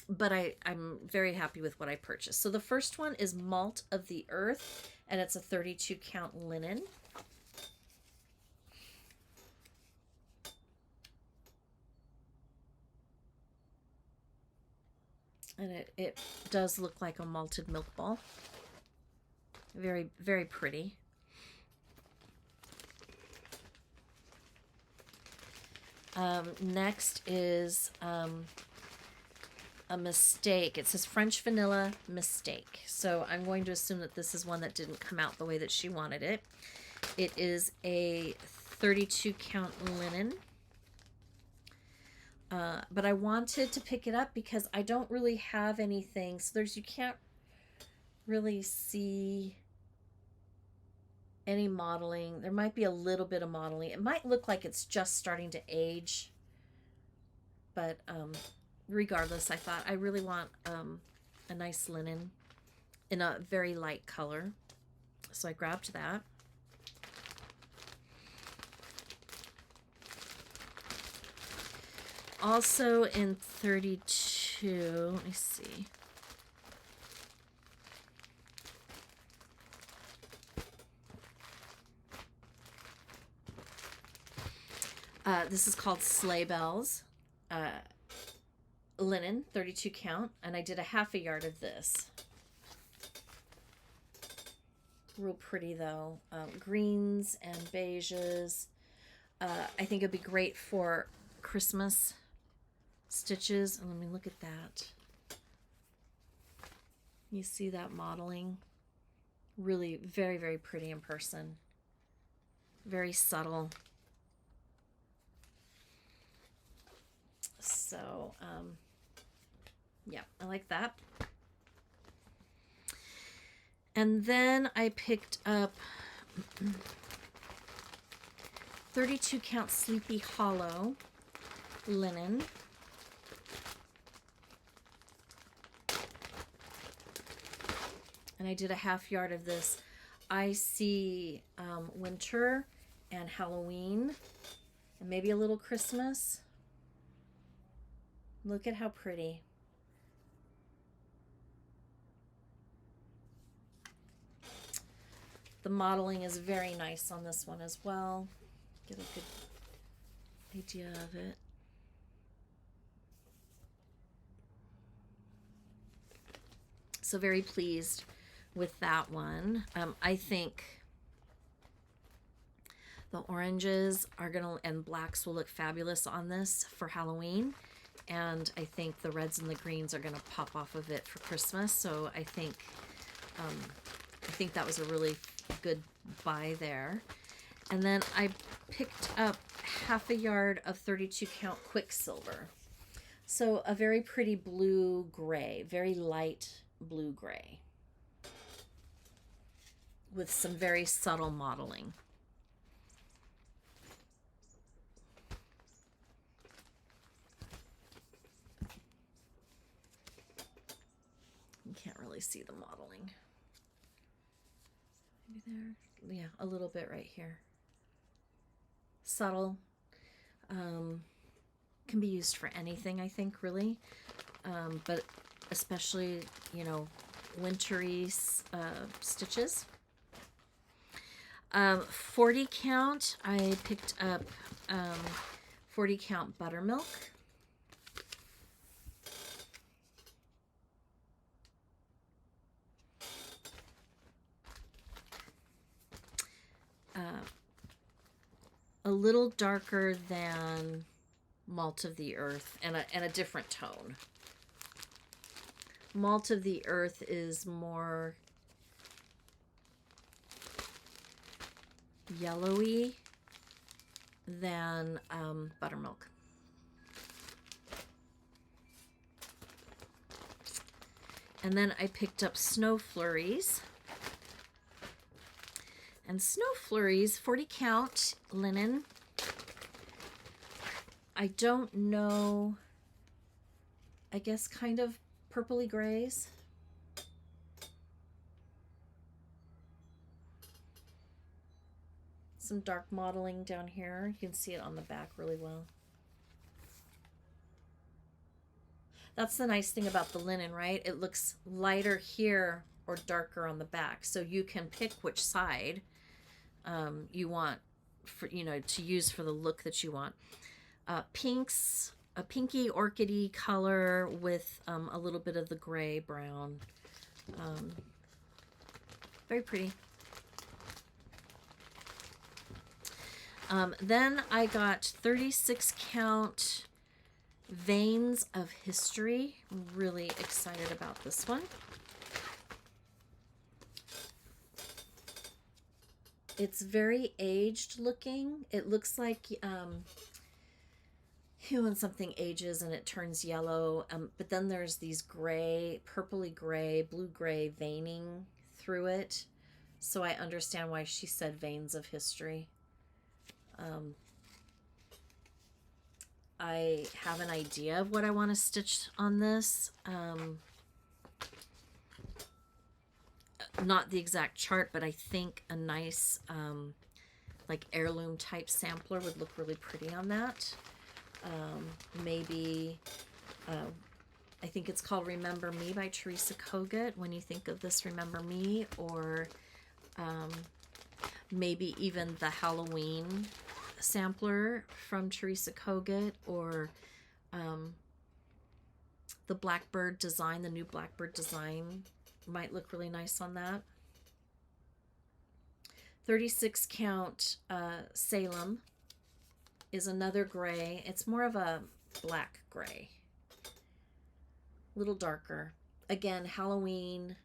But I'm very happy with what I purchased. So the first one is Malt of the Earth, and it's a 32 count linen. And it does look like a malted milk ball. Very, very pretty. Next is a Mistake. It says French Vanilla Mistake. So I'm going to assume that this is one that didn't come out the way that she wanted it. It is a 32 count linen. But I wanted to pick it up because I don't really have anything. So you can't really see any modeling. There might be a little bit of modeling. It might look like it's just starting to age. But regardless, I thought I really want a nice linen in a very light color. So I grabbed that. Also in 32, let me see. This is called Sleigh Bells. Linen, 32 count, and I did a half a yard of this. Real pretty though. Greens and beiges. I think it'd be great for Christmas stitches. And let me look at that. You see that modeling? Really very, very pretty in person. Very subtle. So, yeah, I like that. And then I picked up 32 count Sleepy Hollow linen. And I did a half yard of this. I see winter and Halloween and maybe a little Christmas. Look at how pretty. The modeling is very nice on this one as well. Get a good idea of it. So very pleased with that one. I think the oranges are gonna, and blacks will look fabulous on this for Halloween. And I think the reds and the greens are going to pop off of it for Christmas. So I think that was a really good buy there. And then I picked up half a yard of 32 count Quicksilver. So a very pretty blue gray, very light blue gray with some very subtle modeling. really see the modeling. Maybe there. Yeah, a little bit right here. Subtle. Can be used for anything, I think, really. But especially, you know, wintry stitches. 40 count, I picked up 40 count Buttermilk. A little darker than Malt of the Earth, and a different tone. Malt of the Earth is more yellowy than Buttermilk. And then I picked up Snow Flurries. And Snow Flurries, 40 count linen. I don't know, I guess kind of purpley grays. Some dark modeling down here. You can see it on the back really well. That's the nice thing about the linen, right? It looks lighter here or darker on the back. So you can pick which side you want for, you know, to use for the look that you want. Pinks, a pinky orchidy color with a little bit of the gray brown. Very pretty. Then I got 36 count Veins of History. I'm really excited about this one. It's very aged looking. It looks like when something ages and it turns yellow, but then there's these gray, purpley gray, blue gray veining through it. So I understand why she said Veins of History. I have an idea of what I want to stitch on this. Not the exact chart, but I think a nice like heirloom type sampler would look really pretty on that. Maybe I think it's called Remember Me by Teresa Kogut. When you think of this, remember me. Or maybe even the Halloween sampler from Teresa Kogut, or the Blackbird design, the new Blackbird design might look really nice on that. 36 count Salem is another gray. It's more of a black gray, a little darker. Again, Halloween.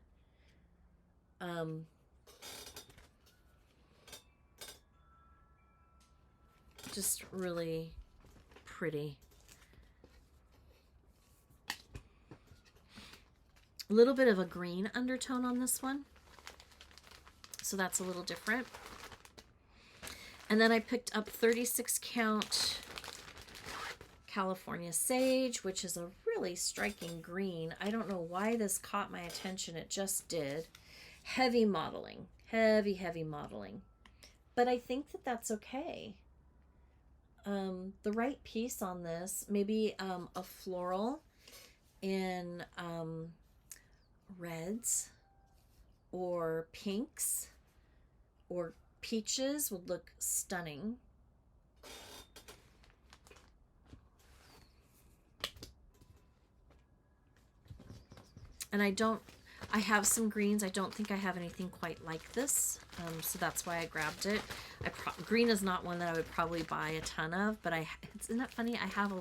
Just really pretty. A little bit of a green undertone on this one, so that's a little different. And then I picked up 36 count California Sage, which is a really striking green. I don't know why this caught my attention. It just did. Heavy modeling, heavy modeling, but I think that that's okay. The right piece on this, maybe a floral in reds or pinks or peaches would look stunning. And I have some greens. I don't think I have anything quite like this, so that's why I grabbed it. Green is not one that I would probably buy a ton of, but isn't that funny? I have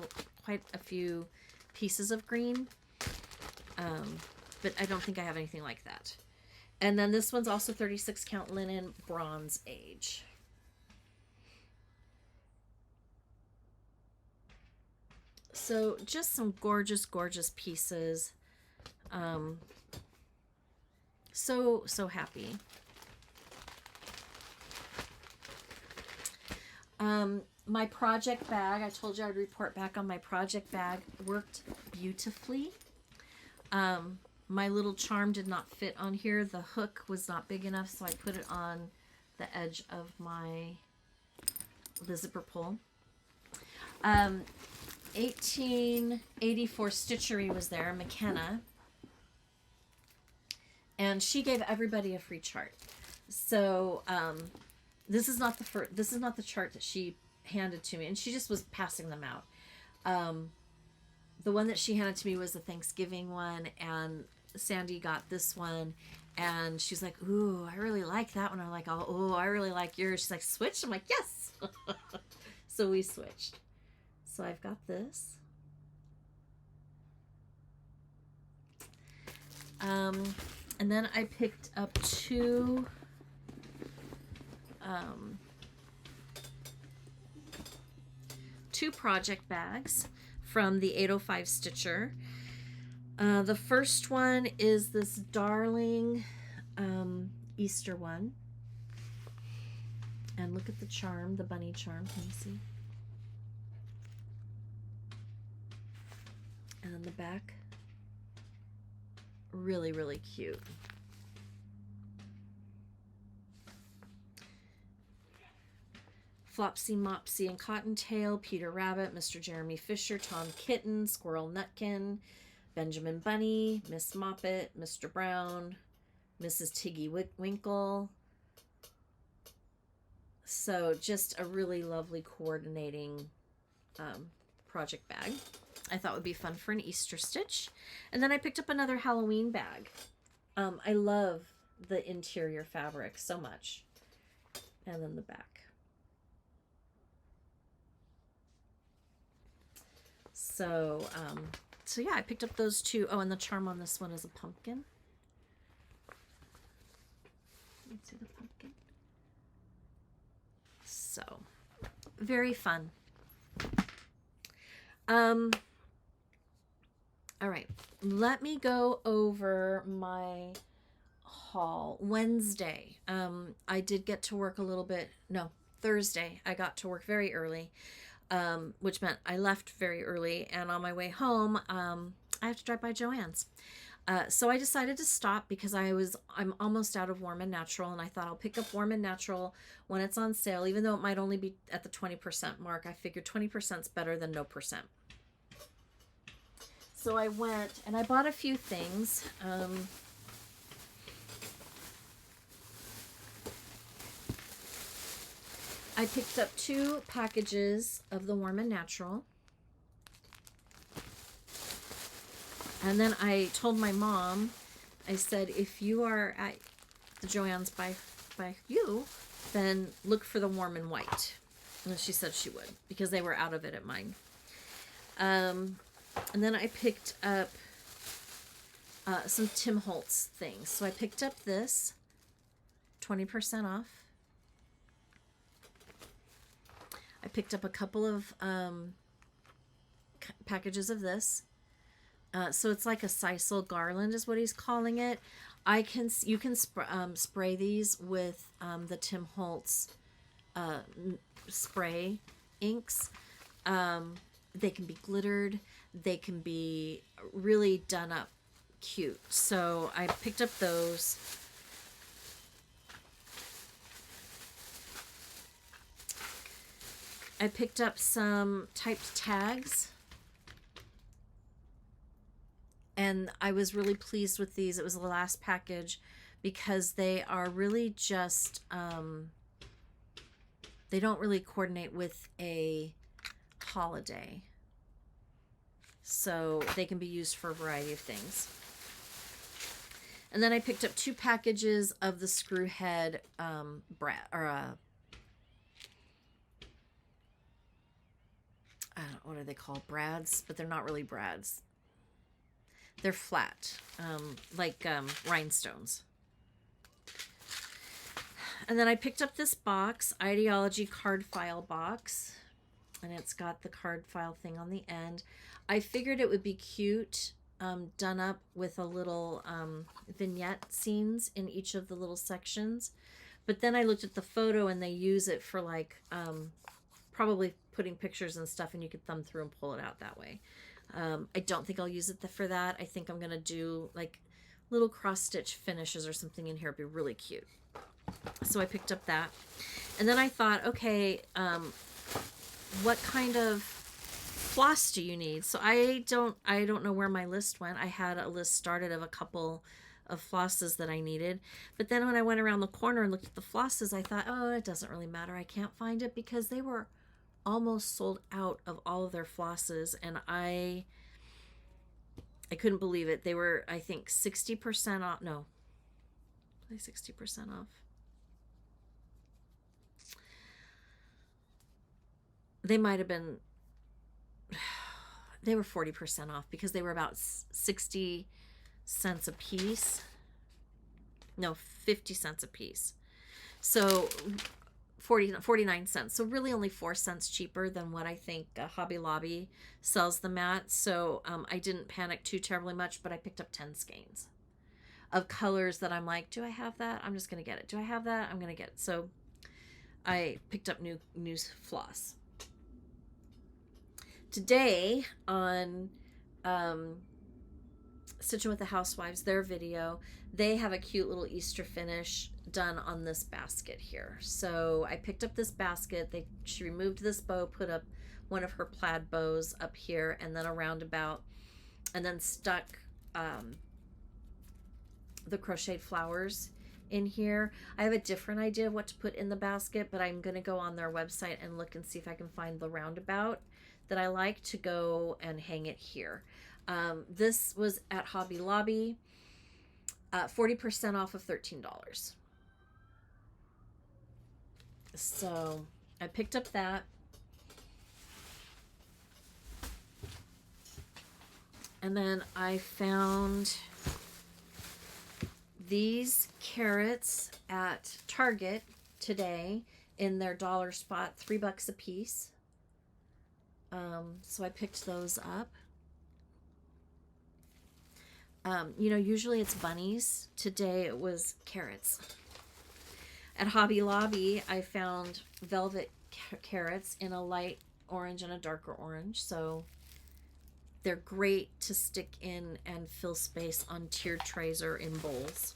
quite a few pieces of green, but I don't think I have anything like that. And then this one's also 36 count linen, Bronze Age. So just some gorgeous, gorgeous pieces. So happy. My project bag, I told you I'd report back on my project bag, worked beautifully. my little charm did not fit on here. The hook was not big enough, so I put it on the edge of the zipper pull. 1884 Stitchery was there, McKenna, and she gave everybody a free chart. So this is not the chart that she handed to me, and she just was passing them out. The one that she handed to me was the Thanksgiving one, and Sandy got this one, and she's like, "Ooh, I really like that one." I'm like, "Oh, I really like yours." She's like, "Switch?" I'm like, "Yes." So we switched. So I've got this. And then I picked up two project bags from the 805 Stitcher. The first one is this darling Easter one. And look at the charm, the bunny charm. Can you see? And then the back. Really, really cute. Flopsy, Mopsy, and Cottontail, Peter Rabbit, Mr. Jeremy Fisher, Tom Kitten, Squirrel Nutkin, Benjamin Bunny, Miss Moppet, Mr. Brown, Mrs. Tiggy Winkle. So just a really lovely coordinating project bag. I thought would be fun for an Easter stitch. And then I picked up another Halloween bag. I love the interior fabric so much. And then the back. So yeah, I picked up those two. Oh, and the charm on this one is a pumpkin. Let's see the pumpkin. So, very fun. All right, let me go over my haul. Wednesday, I did get to work a little bit. No, Thursday, I got to work very early, which meant I left very early. And on my way home, I have to drive by Joann's. So I decided to stop because I'm almost out of Warm and Natural, and I thought I'll pick up Warm and Natural when it's on sale, even though it might only be at the 20% mark. I figured 20% is better than no percent. So I went and I bought a few things. I picked up 2 packages of the Warm and Natural. And then I told my mom, I said, if you are at the Joann's by you, then look for the Warm and White. And she said she would, because they were out of it at mine. And then I picked up some Tim Holtz things. So I picked up this, 20% off. I picked up a couple of packages of this. So it's like a sisal garland is what he's calling it. You can spray these with the Tim Holtz spray inks. They can be glittered. They can be really done up cute. So I picked up those. I picked up some typed tags. And I was really pleased with these. It was the last package because they are really just, they don't really coordinate with a holiday. So they can be used for a variety of things. And then I picked up 2 packages of the screw head what are they called? Brads, but they're not really brads. They're flat, like rhinestones. And then I picked up this box, Ideology card file box, and it's got the card file thing on the end. I figured it would be cute, done up with a little vignette scenes in each of the little sections. But then I looked at the photo and they use it for like probably putting pictures and stuff, and you could thumb through and pull it out that way. I don't think I'll use it for that. I think I'm going to do like little cross stitch finishes or something in here. It'd be really cute. So I picked up that. And then I thought, okay, what kind of floss do you need? So I don't know where my list went. I had a list started of a couple of flosses that I needed. But then when I went around the corner and looked at the flosses, I thought, oh, it doesn't really matter. I can't find it because they were almost sold out of all of their flosses. And I couldn't believe it. They were, I think, 60% off. No, 60% off. They might have been, they were 40% off because they were about 60 cents a piece. No, 50 cents a piece. So 49 cents. So really only 4 cents cheaper than what I think Hobby Lobby sells them at. So I didn't panic too terribly much, but I picked up 10 skeins of colors that I'm like, do I have that? I'm just going to get it. Do I have that? I'm going to get it. So I picked up new floss. Today on Stitching with the Housewives, their video, they have a cute little Easter finish done on this basket here. So I picked up this basket. She removed this bow, put up one of her plaid bows up here, and then a roundabout, and then stuck the crocheted flowers in here. I have a different idea of what to put in the basket, but I'm going to go on their website and look and see if I can find the roundabout that I like to go and hang it here. This was at Hobby Lobby, 40% off of $13. So I picked up that. And then I found these carrots at Target today in their dollar spot, $3 a piece. So I picked those up. You know, usually it's bunnies. Today it was carrots. At Hobby Lobby, I found velvet carrots in a light orange and a darker orange. So they're great to stick in and fill space on tiered trays or in bowls.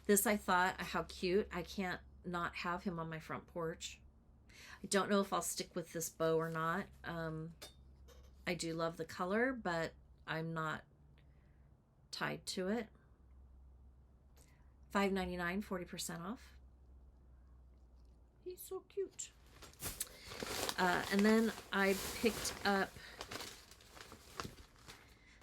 This, I thought, how cute. I can't not have him on my front porch. I don't know if I'll stick with this bow or not. I do love the color, but I'm not tied to it. $5.99, 40% off. He's so cute. And then I picked up,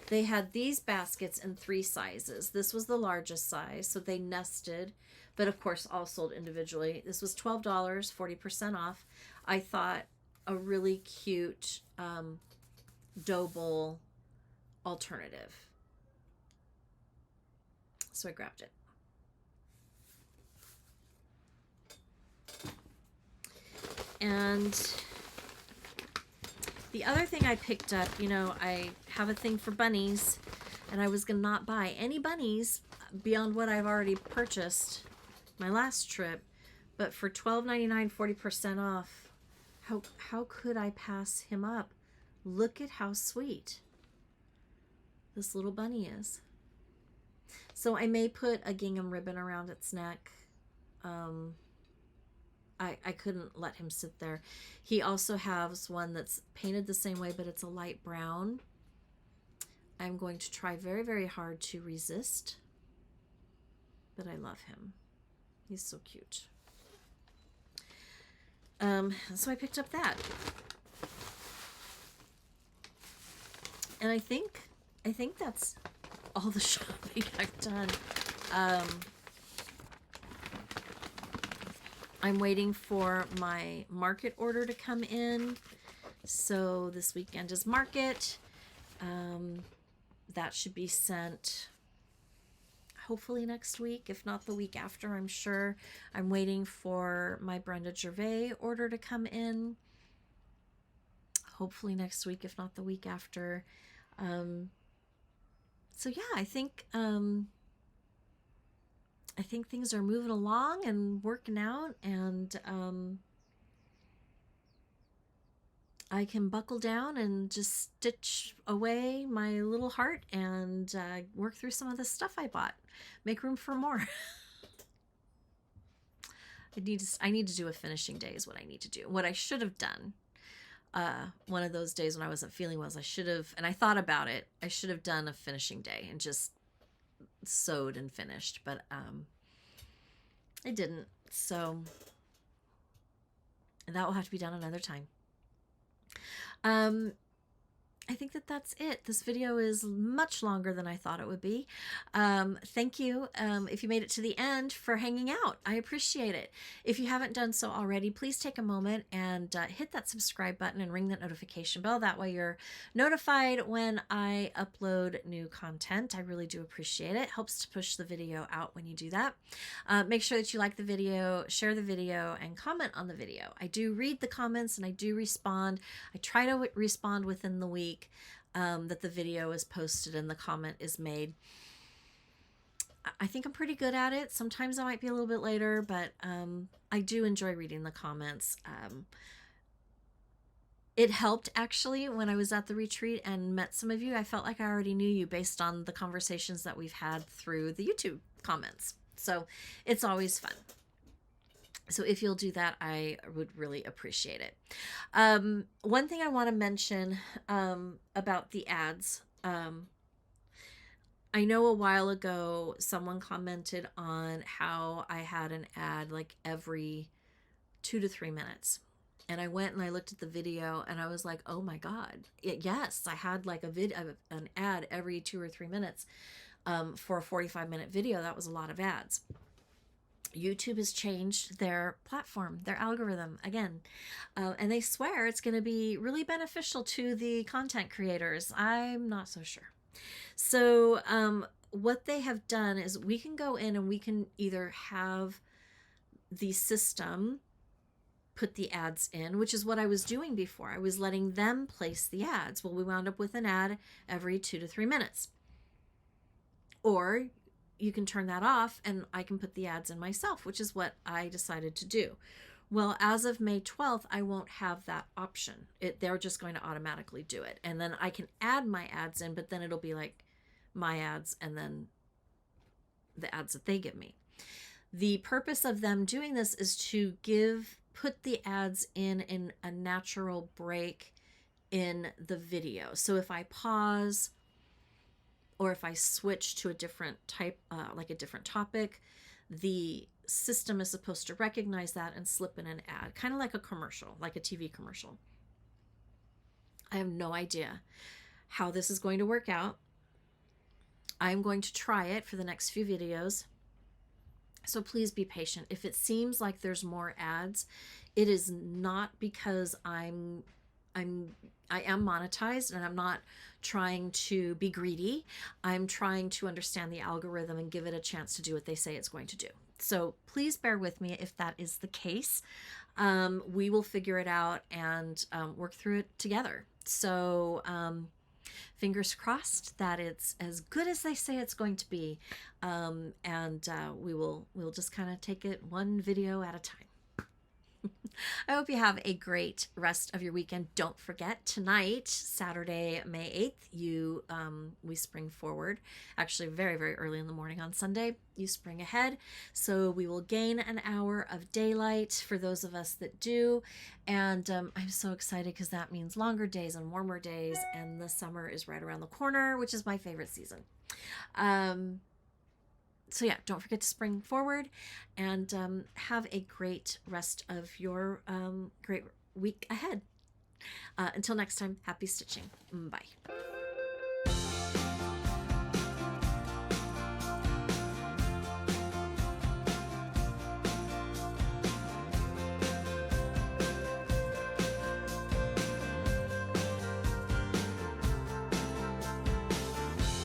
they had these baskets in 3 sizes. This was the largest size, so they nested, but of course all sold individually. This was $12, 40% off. I thought a really cute dough bowl alternative. So I grabbed it. And the other thing I picked up, you know, I have a thing for bunnies, and I was going to not buy any bunnies beyond what I've already purchased my last trip, but for $12.99, 40% off, how could I pass him up? Look at how sweet this little bunny is. So I may put a gingham ribbon around its neck. I couldn't let him sit there. He also has one that's painted the same way, but it's a light brown. I'm going to try very, very hard to resist, but I love him. He's so cute. So I picked up that. And I think that's all the shopping I've done. I'm waiting for my market order to come in. So this weekend is market. That should be sent hopefully next week, if not the week after, I'm sure. I'm waiting for my Brenda Gervais order to come in. Hopefully next week, if not the week after. So yeah, I think things are moving along and working out, and I can buckle down and just stitch away my little heart and work through some of the stuff I bought. Make room for more. I need to do a finishing day is what I need to do. What I should have done, one of those days when I wasn't feeling well, I should have, and I thought about it, I should have done a finishing day and just sewed and finished, but I didn't. So that will have to be done another time. I think that that's it. This video is much longer than I thought it would be. Thank you, if you made it to the end, for hanging out. I appreciate it. If you haven't done so already, please take a moment and hit that subscribe button and ring that notification bell. That way you're notified when I upload new content. I really do appreciate it. Helps to push the video out when you do that. Make sure that you like the video, share the video, and comment on the video. I do read the comments and I do respond. I try to respond within the week that the video is posted and the comment is made. I think I'm pretty good at it. Sometimes I might be a little bit later, but I do enjoy reading the comments. It helped actually when I was at the retreat and met some of you. I felt like I already knew you based on the conversations that we've had through the YouTube comments. So it's always fun. So if you'll do that, I would really appreciate it. One thing I want to mention about the ads. I know a while ago someone commented on how I had an ad like every 2 to 3 minutes. And I went and I looked at the video and I was like, oh my God. Yes, I had like an ad every 2 or 3 minutes for a 45-minute video. That was a lot of ads. YouTube has changed their platform, their algorithm again, and they swear it's going to be really beneficial to the content creators. I'm not so sure. So what they have done is we can go in and we can either have the system put the ads in, which is what I was doing before. I was letting them place the ads. Well, we wound up with an ad every 2 to 3 minutes. Or you can turn that off and I can put the ads in myself, which is what I decided to do. Well, as of May 12th, I won't have that option. They're just going to automatically do it. And then I can add my ads in, but then it'll be like my ads and then the ads that they give me. The purpose of them doing this is to put the ads in a natural break in the video. So if I pause, or if I switch to a different type, like a different topic, the system is supposed to recognize that and slip in an ad, kind of like a commercial, like a TV commercial. I have no idea how this is going to work out. I'm going to try it for the next few videos. So please be patient. If it seems like there's more ads, it is not because I am monetized and I'm not trying to be greedy. I'm trying to understand the algorithm and give it a chance to do what they say it's going to do. So please bear with me if that is the case. We will figure it out and work through it together. So fingers crossed that it's as good as they say it's going to be. We'll just kind of take it one video at a time. I hope you have a great rest of your weekend. Don't forget, tonight, Saturday, May 8th, we spring forward. Actually, very, very early in the morning on Sunday, you spring ahead. So we will gain an hour of daylight for those of us that do. And I'm so excited because that means longer days and warmer days. And the summer is right around the corner, which is my favorite season. So yeah, don't forget to spring forward and have a great rest of your great week ahead. Until next time, happy stitching. Bye.